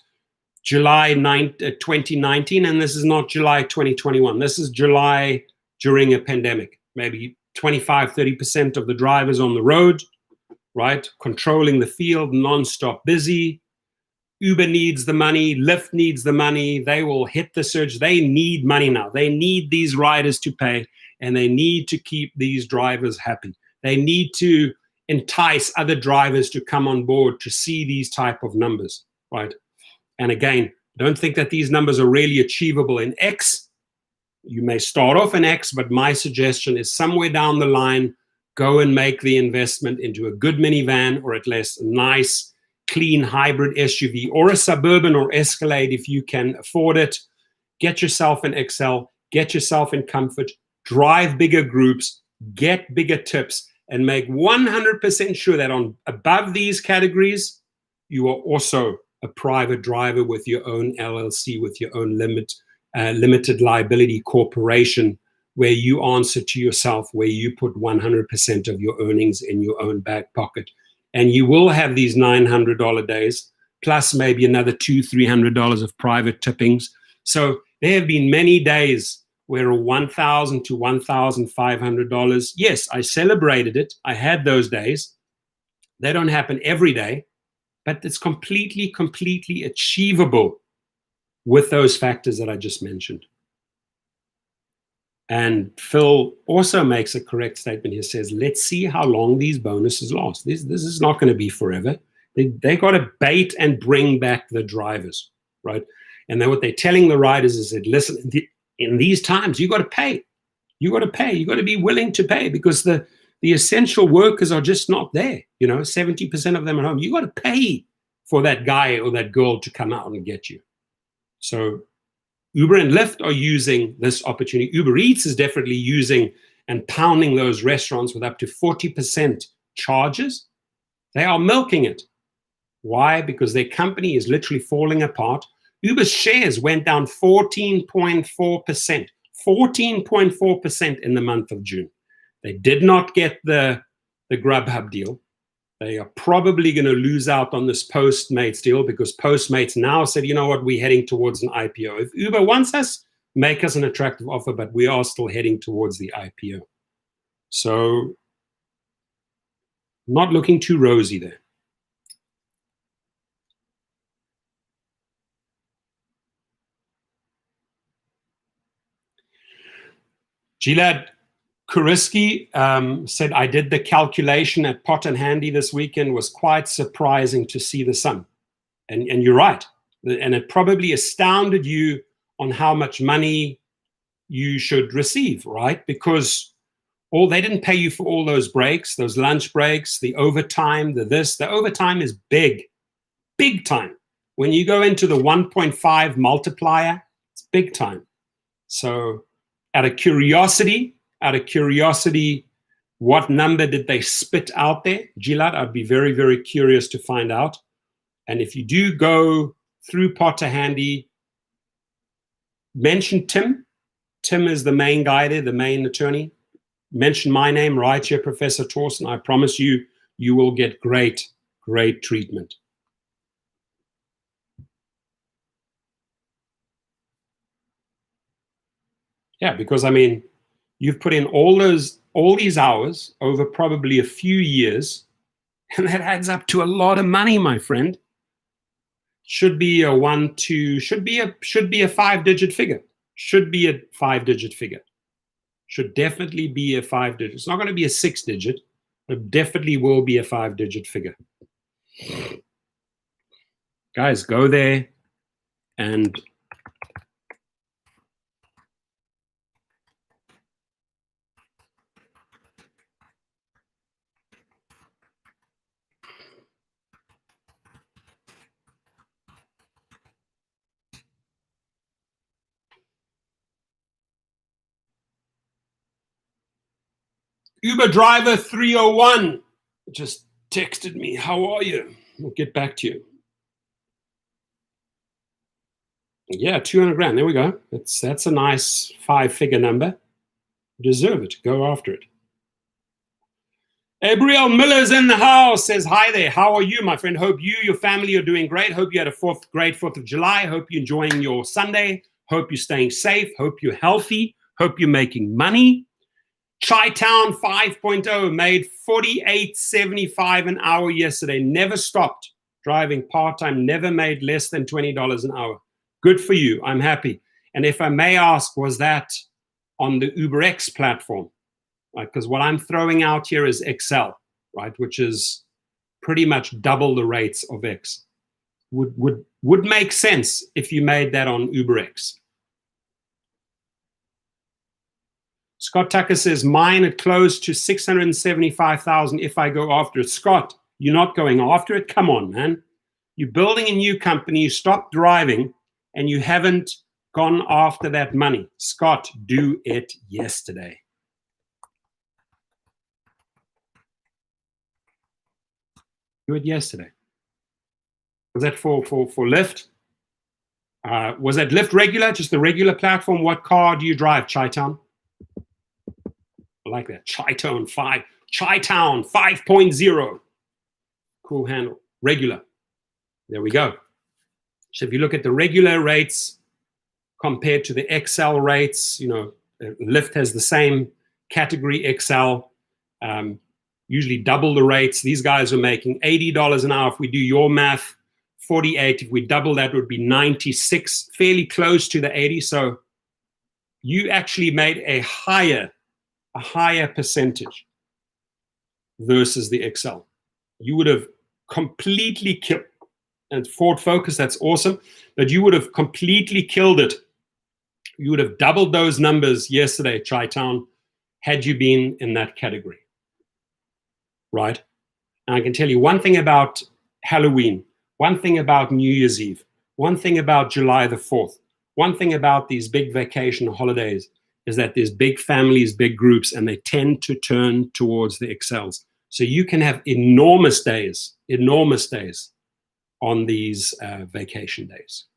July 2019, and this is not July 2021. This is July during a pandemic. Maybe 25, 30% of the drivers on the road, right? Controlling the field, non-stop busy. Uber needs the money. Lyft needs the money. They will hit the surge. They need money now. They need these riders to pay, and they need to keep these drivers happy. They need to entice other drivers to come on board to see these type of numbers, right? And again, don't think that these numbers are really achievable in X. You may start off in X, but my suggestion is somewhere down the line, go and make the investment into a good minivan, or at least a nice, clean hybrid SUV, or a Suburban or Escalade if you can afford it. Get yourself an XL, get yourself in comfort, drive bigger groups, get bigger tips, and make 100% sure that on above these categories, you are also a private driver with your own LLC, with your own limited liability corporation, where you answer to yourself, where you put 100% of your earnings in your own back pocket. And you will have these $900 days, plus maybe another $200-300 of private tippings. So there have been many days where $1,000 to $1,500, yes, I celebrated it. I had those days. They don't happen every day, but it's completely achievable with those factors that I just mentioned. And Phil also makes a correct statement. He says, let's see how long these bonuses last. This is not going to be forever. They got to bait and bring back the drivers, right? And then what they're telling the riders is that, listen, in these times, you got to pay. You got to pay. You got to be willing to pay, because the essential workers are just not there. 70% of them at home. You got to pay for that guy or that girl to come out and get you. So Uber and Lyft are using this opportunity. Uber Eats is definitely using and pounding those restaurants with up to 40% charges. They are milking it. Why? Because their company is literally falling apart. Uber's shares went down 14.4%. 14.4% in the month of June. They did not get the Grubhub deal. They are probably going to lose out on this Postmates deal, because Postmates now said, you know what, we're heading towards an IPO. If Uber wants us, make us an attractive offer, but we are still heading towards the IPO. So not looking too rosy there. Gilad Kuriski said, I did the calculation at Pot and Handy this weekend. Was quite surprising to see the sum. And you're right. And it probably astounded you on how much money you should receive, right? Because they didn't pay you for all those breaks, those lunch breaks, the overtime, the overtime is big time. When you go into the 1.5 multiplier, it's big time. So out of curiosity, what number did they spit out there? Gilad, I'd be very, very curious to find out. And if you do go through Potter Handy, mention Tim. Tim is the main guy there, the main attorney. Mention my name, Rideshare Professor Torsten. I promise you, you will get great treatment. Yeah, because you've put in all these hours over probably a few years, and that adds up to a lot of money, my friend. Should be a 5-digit figure. Should be a 5-digit figure. Should definitely be a 5-digit. It's not going to be a 6-digit, but definitely will be a 5-digit figure. Guys, go there and Uber driver 301 just texted me. How are you? I'll get back to you. Yeah, 200 grand. There we go. That's a nice 5-figure number. You deserve it. Go after it. Gabriel Miller's in the house, says, hi there. How are you, my friend? Hope you, your family are doing great. Hope you had a great 4th of July. Hope you're enjoying your Sunday. Hope you're staying safe. Hope you're healthy. Hope you're making money. Chi-Town 5.0 made $48.75 an hour yesterday. Never stopped driving part-time. Never made less than $20 an hour. Good for you. I'm happy. And if I may ask, was that on the UberX platform? Right, because what I'm throwing out here is XL, right, which is pretty much double the rates of X. Would make sense if you made that on UberX. Scott Tucker says, mine at close to 675,000 if I go after it. Scott, you're not going after it? Come on, man. You're building a new company, you stopped driving, and you haven't gone after that money. Scott, do it yesterday. Do it yesterday. Was that for Lyft? Was that Lyft regular, just the regular platform? What car do you drive, Chi-Town? I like that. Chi-Town 5.0. Cool handle. Regular. There we go. So if you look at the regular rates compared to the XL rates, you know, Lyft has the same category XL. Usually double the rates. These guys are making $80 an hour. If we do your math, 48. If we double that, it would be 96, fairly close to the 80. So you actually made a higher percentage versus the XL. You would have completely killed, and Ford Focus, that's awesome, but you would have completely killed it. You would have doubled those numbers yesterday, Chi-Town, had you been in that category. Right? And I can tell you one thing about Halloween, one thing about New Year's Eve, one thing about July the 4th, one thing about these big vacation holidays is that there's big families, big groups, and they tend to turn towards the XLs. So you can have enormous days on these vacation days.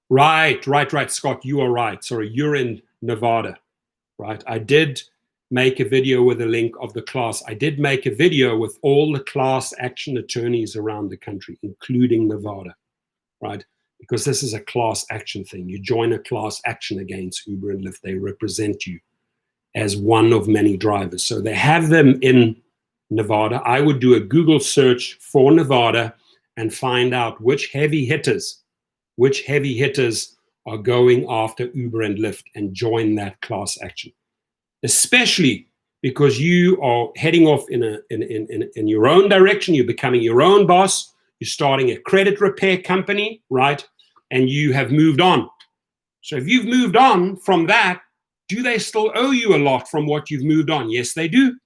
Right, Scott, you are right. Sorry, you're in Nevada, right? I did make a video with a link of the class. I did make a video with all the class action attorneys around the country, including Nevada, right? Because this is a class action thing. You join a class action against Uber and Lyft. They represent you as one of many drivers. So they have them in Nevada. I would do a Google search for Nevada and find out which heavy hitters are going after Uber and Lyft and join that class action. Especially because you are heading off in your own direction. You're becoming your own boss. You're starting a credit repair company, right? And you have moved on. So if you've moved on from that, do they still owe you a lot from what you've moved on? Yes, they do.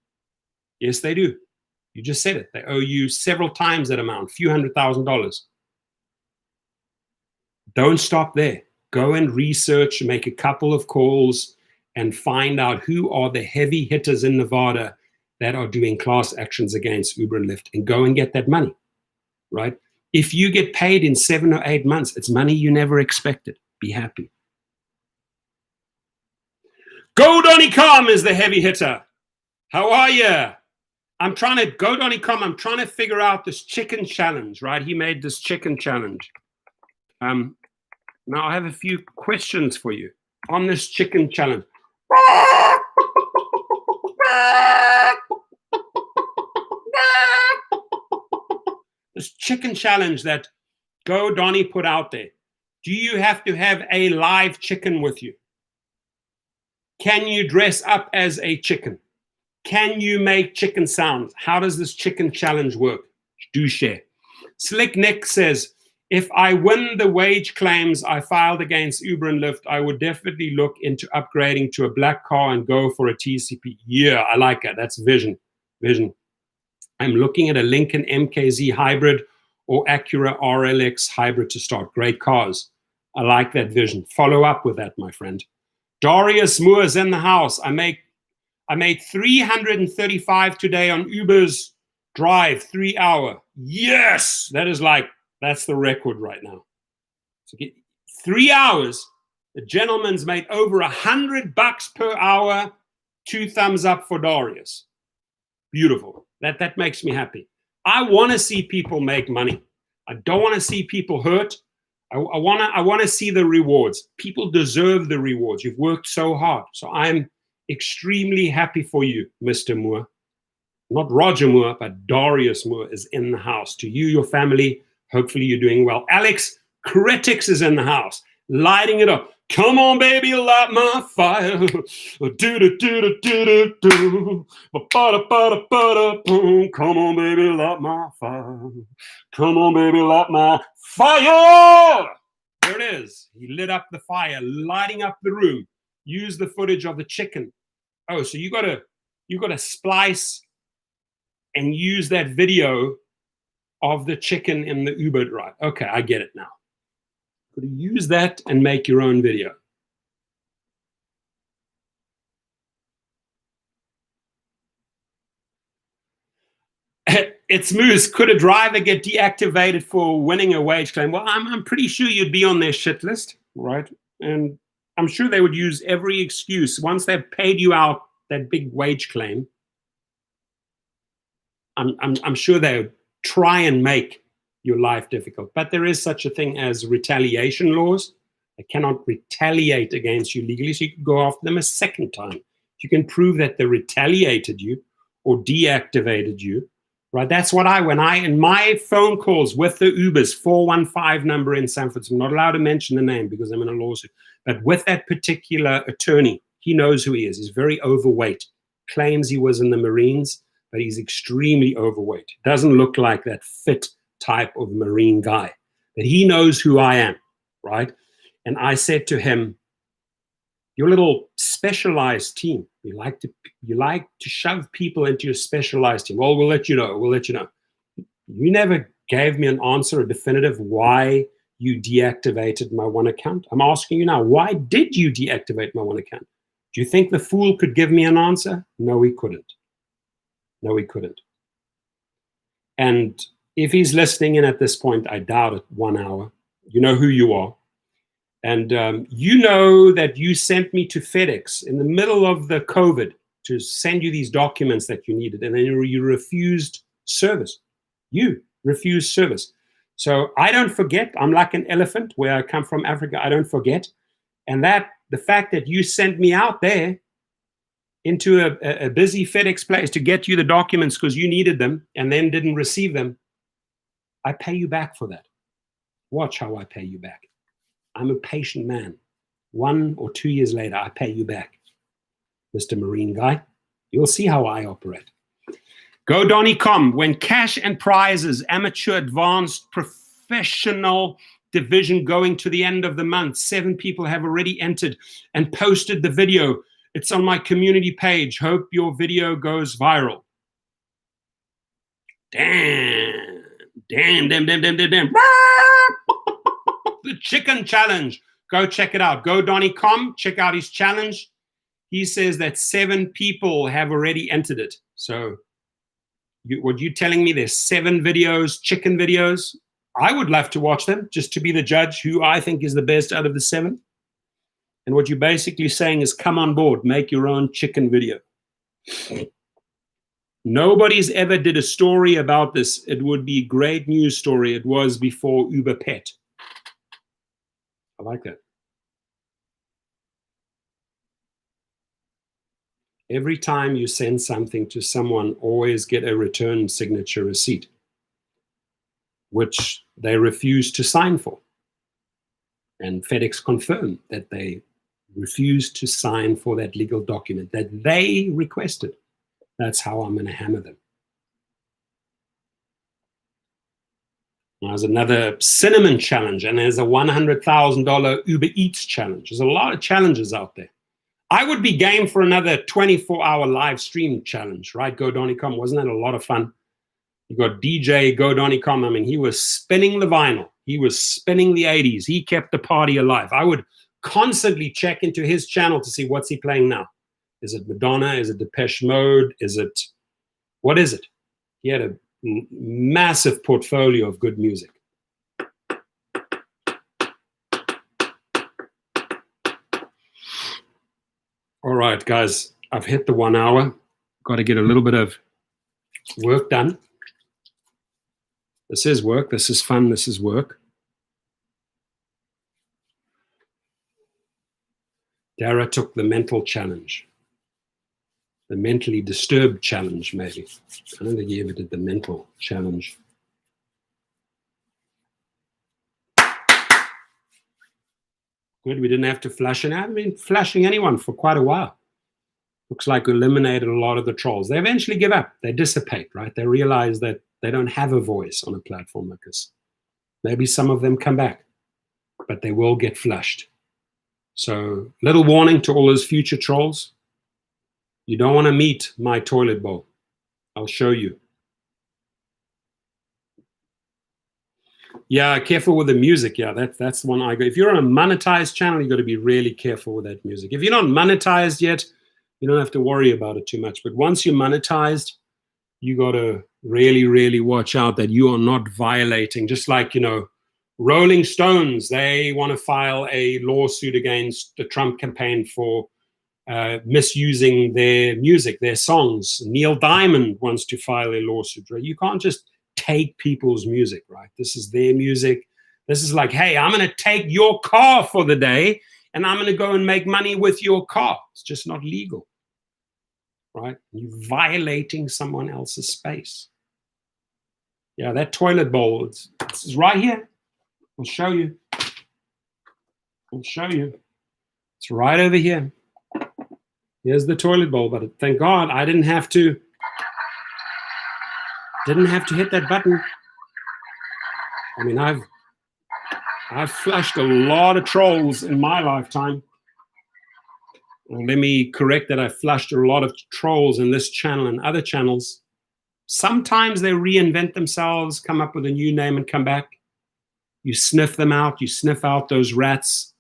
Yes, they do. You just said it. They owe you several times that amount, a few $100,000. Don't stop there. Go and research, make a couple of calls, and find out who are the heavy hitters in Nevada that are doing class actions against Uber and Lyft, and go and get that money, right? If you get paid in 7 or 8 months, it's money you never expected. Be happy. Go Donny.com is the heavy hitter. How are you? I'm trying to figure out this chicken challenge, right? He made this chicken challenge. Now I have a few questions for you on this chicken challenge. This chicken challenge that Go Donny put out there. Do you have to have a live chicken with you? Can you dress up as a chicken? Can you make chicken sounds? How does this chicken challenge work? Do share. Slick Nick says, if I win the wage claims I filed against Uber and Lyft, I would definitely look into upgrading to a black car and go for a TCP. Yeah, I like that. That's vision. I'm looking at a Lincoln MKZ hybrid or Acura RLX hybrid to start. Great cars. I like that vision. Follow up with that, my friend. Darius Moore's in the house. I make I made 335 today on Uber's drive, 3 hour. Yes, that's the record right now. So 3 hours. The gentleman's made over $100 per hour. 2 thumbs up for Darius. Beautiful. That makes me happy. I want to see people make money. I don't want to see people hurt. I want to see the rewards. People deserve the rewards. You've worked so hard. So I'm extremely happy for you, Mr. Moore. Not Roger Moore, but Darius Moore is in the house. To you, your family, hopefully you're doing well. Alex Critics is in the house, lighting it up. Come on, baby, light my fire. Do-do-do-do-do-do-do. Ba-ba-da-ba-da-ba-da-boom. Come on, baby, light my fire. Come on, baby, light my fire. There it is. He lit up the fire, lighting up the room. Use the footage of the chicken. Oh, so you gotta splice and use that video of the chicken in the Uber drive. Okay, I get it now. Got to use that and make your own video. It's Moose. Could a driver get deactivated for winning a wage claim? Well, I'm pretty sure you'd be on their shit list, right? And I'm sure they would use every excuse. Once they've paid you out that big wage claim, I'm sure they would try and make your life difficult. But there is such a thing as retaliation laws. They cannot retaliate against you legally, so you can go after them a second time. If you can prove that they retaliated you or deactivated you, right? That's what in my phone calls with the Ubers, 415 number in San Francisco, I'm not allowed to mention the name because I'm in a lawsuit, but with that particular attorney, he knows who he is. He's very overweight, claims he was in the Marines, but he's extremely overweight. Doesn't look like that fit type of Marine guy. But he knows who I am, right? And I said to him, your little specialized team, you like to shove people into your specialized team. Well, we'll let you know. You never gave me an answer, a definitive why you deactivated my one account. I'm asking you now, why did you deactivate my one account? Do you think the fool could give me an answer? No, he couldn't. And if he's listening in at this point, I doubt it, 1 hour. You know who you are. And you know that you sent me to FedEx in the middle of the COVID to send you these documents that you needed, and then you refused service. You refused service. So I don't forget. I'm like an elephant. Where I come from, Africa, I don't forget. And the fact that you sent me out there into a busy FedEx place to get you the documents because you needed them and then didn't receive them, I pay you back for that. Watch how I pay you back. I'm a patient man. 1 or 2 years later, I pay you back, Mr. Marine guy. You'll see how I operate. Go Donny.com. When cash and prizes, amateur, advanced, professional division going to the end of the month. 7 people have already entered and posted the video. It's on my community page. Hope your video goes viral. Damn. The chicken challenge. Go check it out. Go Donny.com. Check out his challenge. He says that 7 people have already entered it. So what you telling me, there's 7 videos, chicken videos? I would love to watch them just to be the judge who I think is the best out of the 7. And what you're basically saying is come on board, make your own chicken video. Nobody's ever did a story about this. It would be a great news story. It was before Uber Pet. I like that. Every time you send something to someone, always get a return signature receipt, which they refuse to sign for. And FedEx confirmed that they refused to sign for that legal document that they requested. That's how I'm going to hammer them. There's another cinnamon challenge, and there's a $100,000 Uber Eats challenge. There's a lot of challenges out there. I would be game for another 24-hour live stream challenge, right? Go Donny.com. Wasn't that a lot of fun? You got DJ Go Donny.com. I mean, he was spinning the vinyl. He was spinning the 80s. He kept the party alive. I would constantly check into his channel to see what's he playing now. Is it Madonna? Is it Depeche Mode? What is it? He had a massive portfolio of good music. All right, guys, I've hit the 1 hour. Got to get a little bit of work done. This is work. This is fun. This is work. Dara took the mental challenge. The mentally disturbed challenge, maybe. I don't think he ever did the mental challenge. Good, we didn't have to flush it. I haven't been flushing anyone for quite a while. Looks like we eliminated a lot of the trolls. They eventually give up. They dissipate, right? They realize that they don't have a voice on a platform like this. Maybe some of them come back, but they will get flushed. So, little warning to all those future trolls. You don't want to meet my toilet bowl. I'll show you. Yeah, careful with the music. Yeah, that's the one I go. If you're on a monetized channel, you've got to be really careful with that music. If you're not monetized yet, you don't have to worry about it too much. But once you're monetized, you got to really, really watch out that you are not violating. Just like, Rolling Stones, they want to file a lawsuit against the Trump campaign for misusing their music, their songs. Neil Diamond wants to file a lawsuit. Right? You can't just take people's music, right? This is their music. This is like, hey, I'm going to take your car for the day and I'm going to go and make money with your car. It's just not legal, right? You're violating someone else's space. Yeah, that toilet bowl, it's right here. I'll show you. I'll show you. It's right over here. Here's the toilet bowl, but thank God I didn't have to hit that button. I mean, I've flushed a lot of trolls in my lifetime. Well, let me correct that. I flushed a lot of trolls in this channel and other channels. Sometimes they reinvent themselves, come up with a new name and come back. You sniff them out, you sniff out those rats,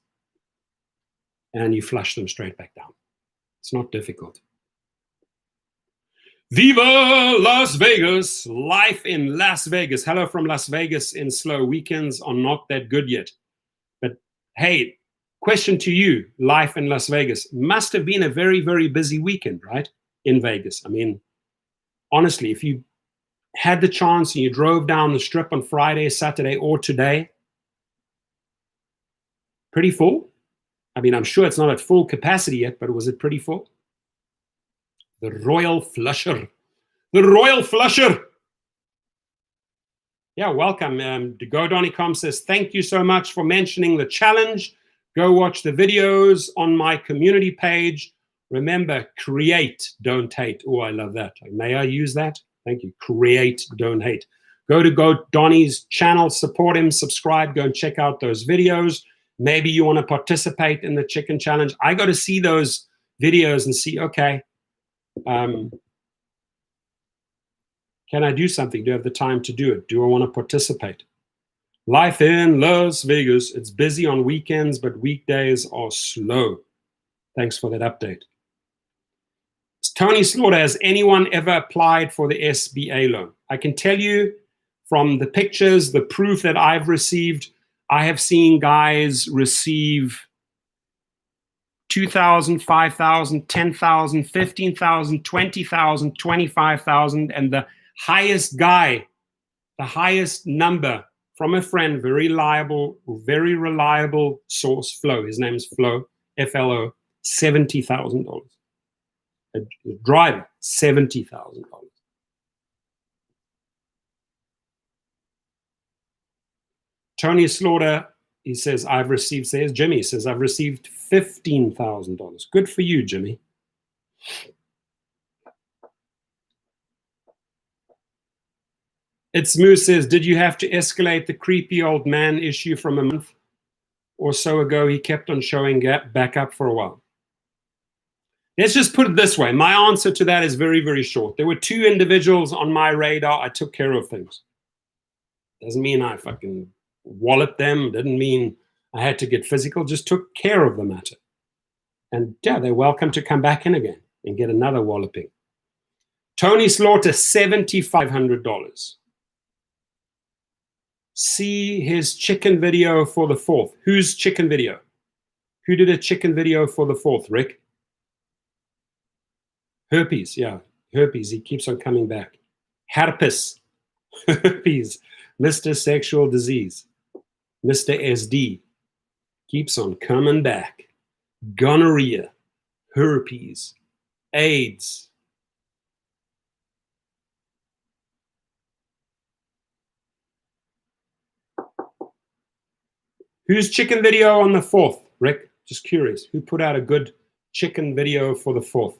and you flush them straight back down. It's not difficult. Viva Las Vegas, life in Las Vegas. Hello from Las Vegas in slow. Weekends are not that good yet. But hey, question to you, life in Las Vegas. Must have been a very, very busy weekend, right? In Vegas. I mean, honestly, if you had the chance and you drove down the strip on Friday, Saturday, or today, pretty full. I mean, I'm sure it's not at full capacity yet, but was it pretty full? The Royal Flusher. The Royal Flusher. Yeah, welcome. GoDonnycom says, thank you so much for mentioning the challenge. Go watch the videos on my community page. Remember, create, don't hate. Oh, I love that. May I use that? Thank you. Create, don't hate. Go to GoDonny's channel, support him, subscribe, go and check out those videos. Maybe you want to participate in the chicken challenge. I got to see those videos and see, okay, can I do something? Do I have the time to do it? Do I want to participate? Life in Las Vegas. It's busy on weekends, but weekdays are slow. Thanks for that update. Tony Slaughter, has anyone ever applied for the SBA loan? I can tell you from the pictures, the proof that I've received, I have seen guys receive $2,000, $5,000, $10,000, $15,000, $20,000, $25,000, and the highest guy, the highest number from a friend, very reliable source, Flo. His name is Flo, F-L-O, $70,000. A driver, $70,000. Tony Slaughter, he says, Jimmy says, I've received $15,000. Good for you, Jimmy. It's Moose says, did you have to escalate the creepy old man issue from a month or so ago? He kept on showing back up for a while. Let's just put it this way. My answer to that is very, very short. There were two individuals on my radar. I took care of things. Doesn't mean I fucking walloped them. Didn't mean I had to get physical. Just took care of the matter. And yeah, they're welcome to come back in again. and get another walloping. Tony Slaughter, $7,500. See his chicken video for the 4th. Whose chicken video? Who did a chicken video for the 4th, Rick? Herpes, yeah. Herpes, he keeps on coming back. Herpes, herpes, Mr. Sexual Disease, Mr. SD, keeps on coming back. Gonorrhea, herpes, AIDS. Whose chicken video on the 4th, Rick? Just curious. Who put out a good chicken video for the 4th?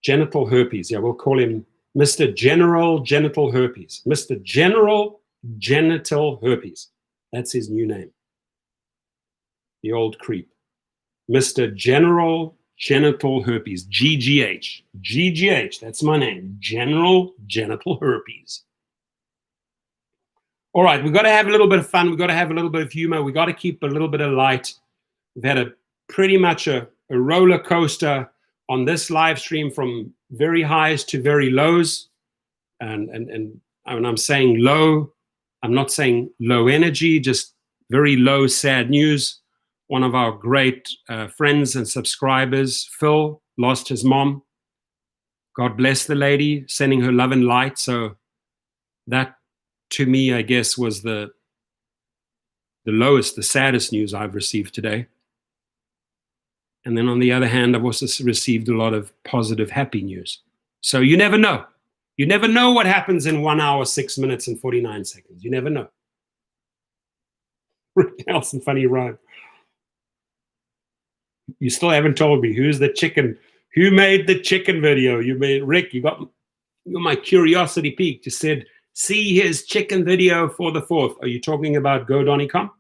Genital herpes. Yeah, we'll call him Mr. General Genital Herpes. Mr. General Genital Herpes. That's his new name. The old creep. Mr. General Genital Herpes. GGH. GGH. That's my name. General Genital Herpes. All right, we've got to have a little bit of fun. We've got to have a little bit of humor. We've got to keep a little bit of light. We've had pretty much a roller coaster on this live stream, from very highs to very lows. And when I'm saying low, I'm not saying low energy, just very low, sad news. One of our great friends and subscribers, Phil, lost his mom. God bless the lady, sending her love and light. So that, to me, I guess, was the lowest, the saddest news I've received today. And then on the other hand, I've also received a lot of positive, happy news. So you never know. You never know what happens in 1 hour, 6 minutes, and 49 seconds. You never know. Rick Nelson, funny rhyme. You still haven't told me who's the chicken. Who made the chicken video? You made, Rick, you got my curiosity peaked. You said, see his chicken video for the 4th. Are you talking about Go Donny Com?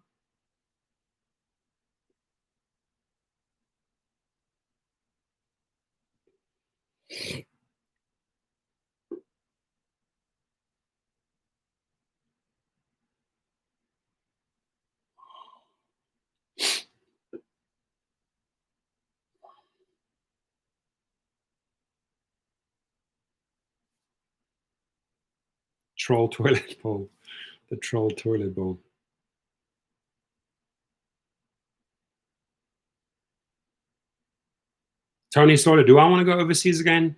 Troll toilet bowl. The troll toilet bowl. Tony Slaughter, do I want to go overseas again?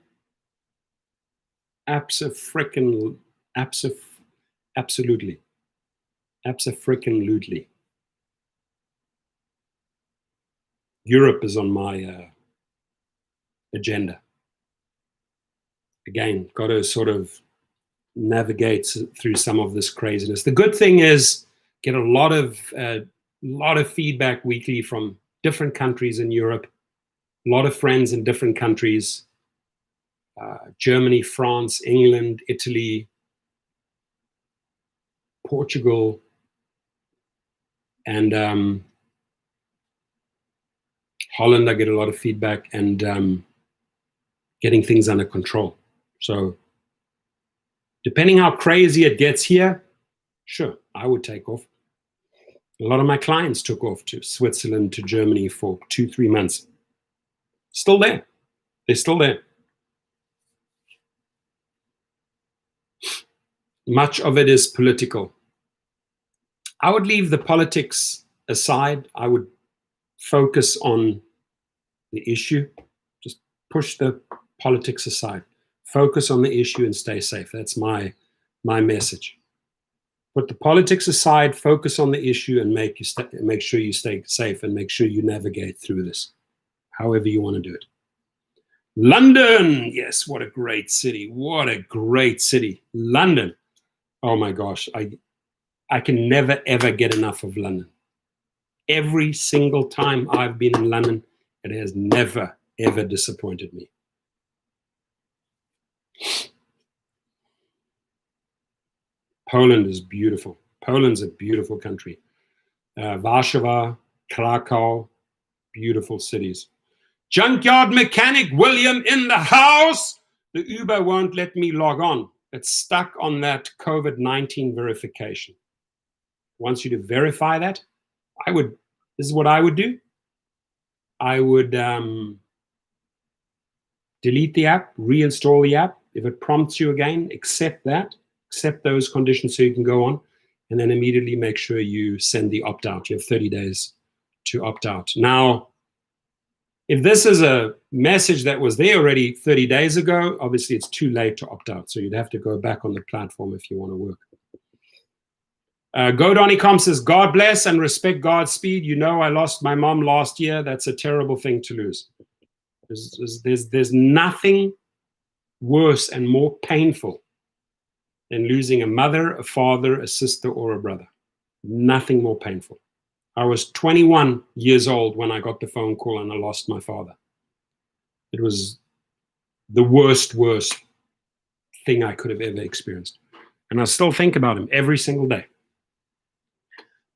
Absolutely. Abso-frickin-lutely. Europe is on my agenda. Again, got to sort of navigate through some of this craziness. The good thing is, get a lot of feedback weekly from different countries in Europe. A lot of friends in different countries. Germany, France, England, Italy, Portugal, and Holland. I get a lot of feedback, and getting things under control. So depending how crazy it gets here, sure, I would take off. A lot of my clients took off to Switzerland, to Germany for 2-3 months. Still there. They're still there. Much of it is political. I would leave the politics aside. I would focus on the issue. Just push the politics aside. Focus on the issue and stay safe. That's my message. Put the politics aside, focus on the issue, and make sure you stay safe, and make sure you navigate through this, however you want to do it. London, yes, what a great city. What a great city. London. Oh my gosh, I can never, ever get enough of London. Every single time I've been in London, it has never, ever disappointed me. Poland is beautiful. Poland's a beautiful country. Warsaw, Krakow, beautiful cities. Junkyard Mechanic William in the house. The Uber won't let me log on. It's stuck on that COVID-19 verification. Wants you to verify that. This is what I would do. I would delete the app, reinstall the app. If it prompts you again, accept that, accept those conditions so you can go on, and then immediately make sure you send the opt-out. You have 30 days to opt out. Now, if this is a message that was there already 30 days ago, obviously it's too late to opt out. So you'd have to go back on the platform if you want to work. GoDonnycom says, God bless and respect God's speed. You know, I lost my mom last year. That's a terrible thing to lose. There's nothing worse and more painful than losing a mother, a father, a sister, or a brother. Nothing more painful. I was 21 years old when I got the phone call and I lost my father. It was the worst thing I could have ever experienced. And I still think about him every single day.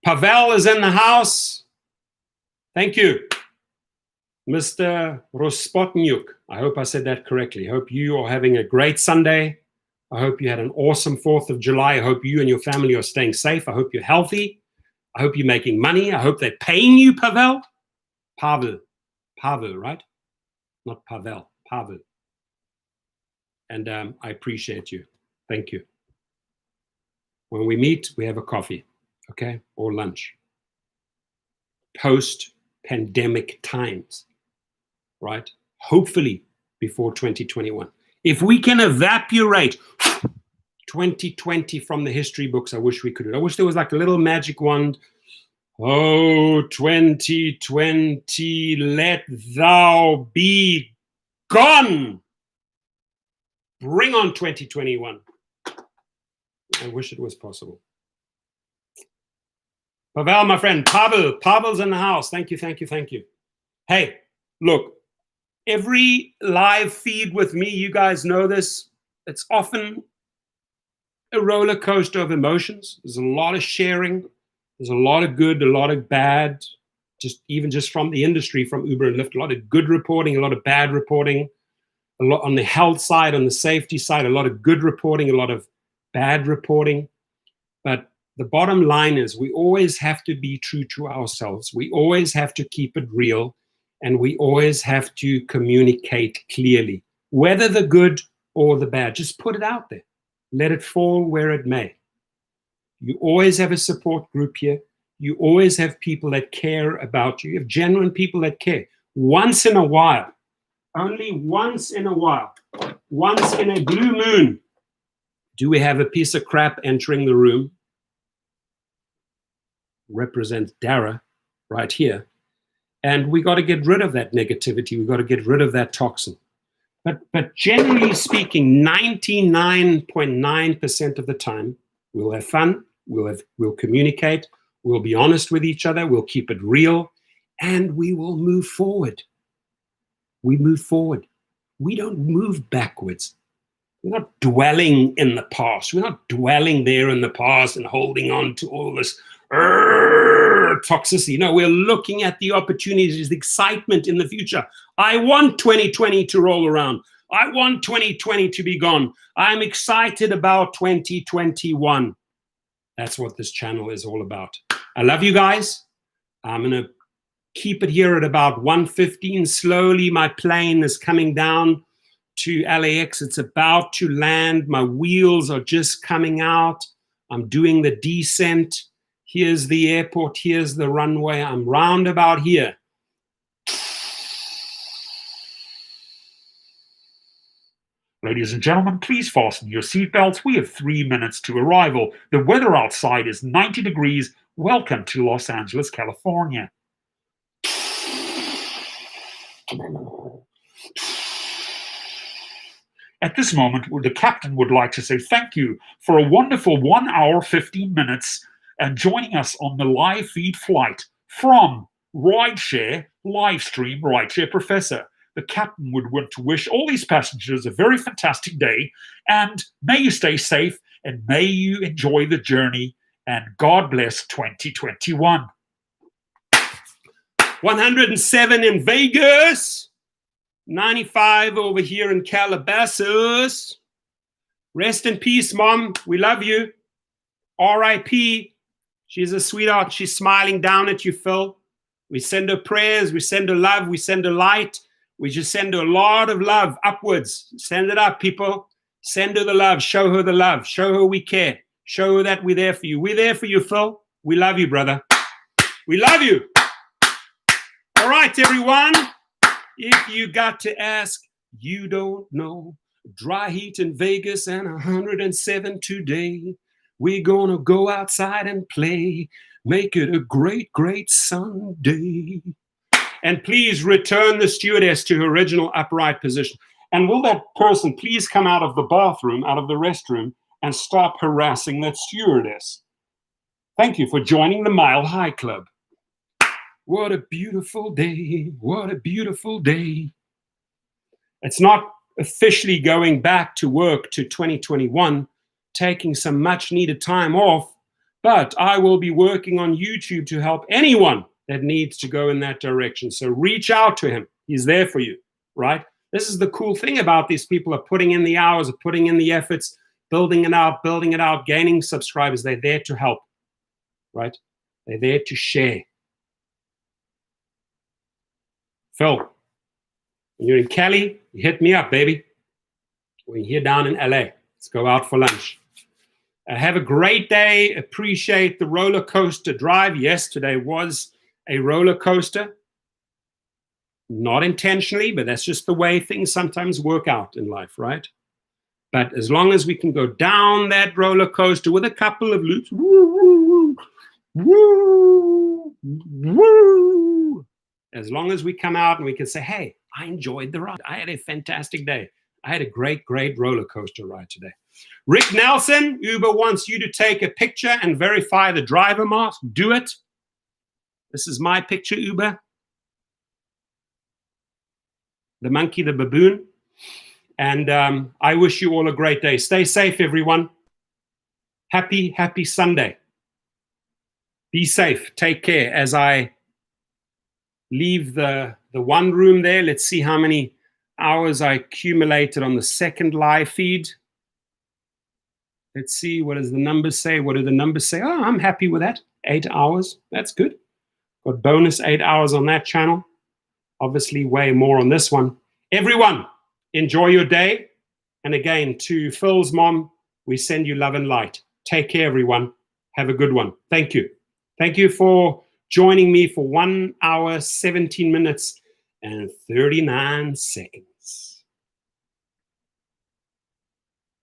Pavel is in the house. Thank you. Mr. Rospotnyuk. I hope I said that correctly. I hope you are having a great Sunday. I hope you had an awesome 4th of July. I hope you and your family are staying safe. I hope you're healthy. I hope you're making money. I hope they're paying you, Pavel. Pavel, right? Not Pavel, Pavel. And I appreciate you. Thank you. When we meet, we have a coffee, okay? Or lunch. Post-pandemic times, right? Hopefully before 2021. If we can evaporate 2020 from the history books, I wish we could. I wish there was like a little magic wand. Oh, 2020, let thou be gone. Bring on 2021. I wish it was possible. Pavel, my friend, Pavel's in the house. Thank you, thank you, thank you. Hey, look, every live feed with me, you guys know this, it's often a roller coaster of emotions. There's a lot of sharing. There's a lot of good, a lot of bad, even just from the industry, from Uber and Lyft, a lot of good reporting, a lot of bad reporting, a lot on the health side, on the safety side, a lot of good reporting, a lot of bad reporting. But the bottom line is we always have to be true to ourselves. We always have to keep it real, and we always have to communicate clearly, whether the good or the bad. Just put it out there. Let it fall where it may. You always have a support group here. You always have people that care about you. You have genuine people that care. Once in a while, only once in a while, once in a blue moon, do we have a piece of crap entering the room. Represents Dara right here. And we got to get rid of that negativity. We got to get rid of that toxin. But generally speaking, 99.9% of the time, we'll have fun, we'll communicate, we'll be honest with each other, we'll keep it real, and we will move forward. We move forward. We don't move backwards. We're not dwelling in the past. We're not dwelling there in the past and holding on to all this toxicity. No, we're looking at the opportunities, the excitement in the future. I want 2020 to roll around. I want 2020 to be gone. I'm excited about 2021. That's what this channel is all about. I love you guys. I'm going to keep it here at about 1:15. Slowly, my plane is coming down to LAX. It's about to land. My wheels are just coming out. I'm doing the descent. Here's the airport. Here's the runway. I'm round about here. Ladies and gentlemen, please fasten your seatbelts. We have 3 minutes to arrival. The weather outside is 90 degrees. Welcome to Los Angeles, California. At this moment, the captain would like to say thank you for a wonderful 1 hour, 15 minutes and joining us on the live feed flight from Rideshare, Livestream Rideshare Professor. The captain would want to wish all these passengers a very fantastic day, and may you stay safe and may you enjoy the journey, and God bless 2021. 107 in Vegas, 95 over here in Calabasas. Rest in peace, Mom. We love you. R.I.P. She's a sweetheart. She's smiling down at you, Phil. We send her prayers. We send her love. We send her light. We just send her a lot of love upwards. Send it up, people. Send her the love. Show her the love. Show her we care. Show her that we're there for you. We're there for you, Phil. We love you, brother. We love you. All right, everyone. If you got to ask, you don't know. Dry heat in Vegas and 107 today. We're going to go outside and play. Make it a great, great Sunday. And please return the stewardess to her original upright position. And will that person please come out of the bathroom, out of the restroom, and stop harassing that stewardess? Thank you for joining the Mile High Club. What a beautiful day. What a beautiful day. It's not officially going back to work to 2021, taking some much needed time off, but I will be working on YouTube to help anyone that needs to go in that direction. So reach out to him. He's there for you, right? This is the cool thing about these people are putting in the hours, are putting in the efforts, building it out, gaining subscribers. They're there to help, right? They're there to share. Phil, when you're in Cali, you hit me up, baby. We're here down in LA. Let's go out for lunch. Have a great day. Appreciate the roller coaster drive. Yes, today was a roller coaster. Not intentionally, but that's just the way things sometimes work out in life, right? But as long as we can go down that roller coaster with a couple of loops, woo, woo, woo, woo. As long as we come out and we can say, hey, I enjoyed the ride. I had a fantastic day. I had a great, great roller coaster ride today. Rick Nelson, Uber wants you to take a picture and verify the driver mask. Do it. This is my picture, Uber. The monkey, the baboon. And I wish you all a great day. Stay safe, everyone. Happy, happy Sunday. Be safe. Take care. As I leave the one room there, let's see how many hours I accumulated on the second live feed. Let's see, what does the numbers say? What do the numbers say? Oh, I'm happy with that. 8 hours. That's good. Got bonus 8 hours on that channel. Obviously, way more on this one. Everyone, enjoy your day. And again, to Phil's mom, we send you love and light. Take care, everyone. Have a good one. Thank you. Thank you for joining me for 1 hour, 17 minutes, and 39 seconds.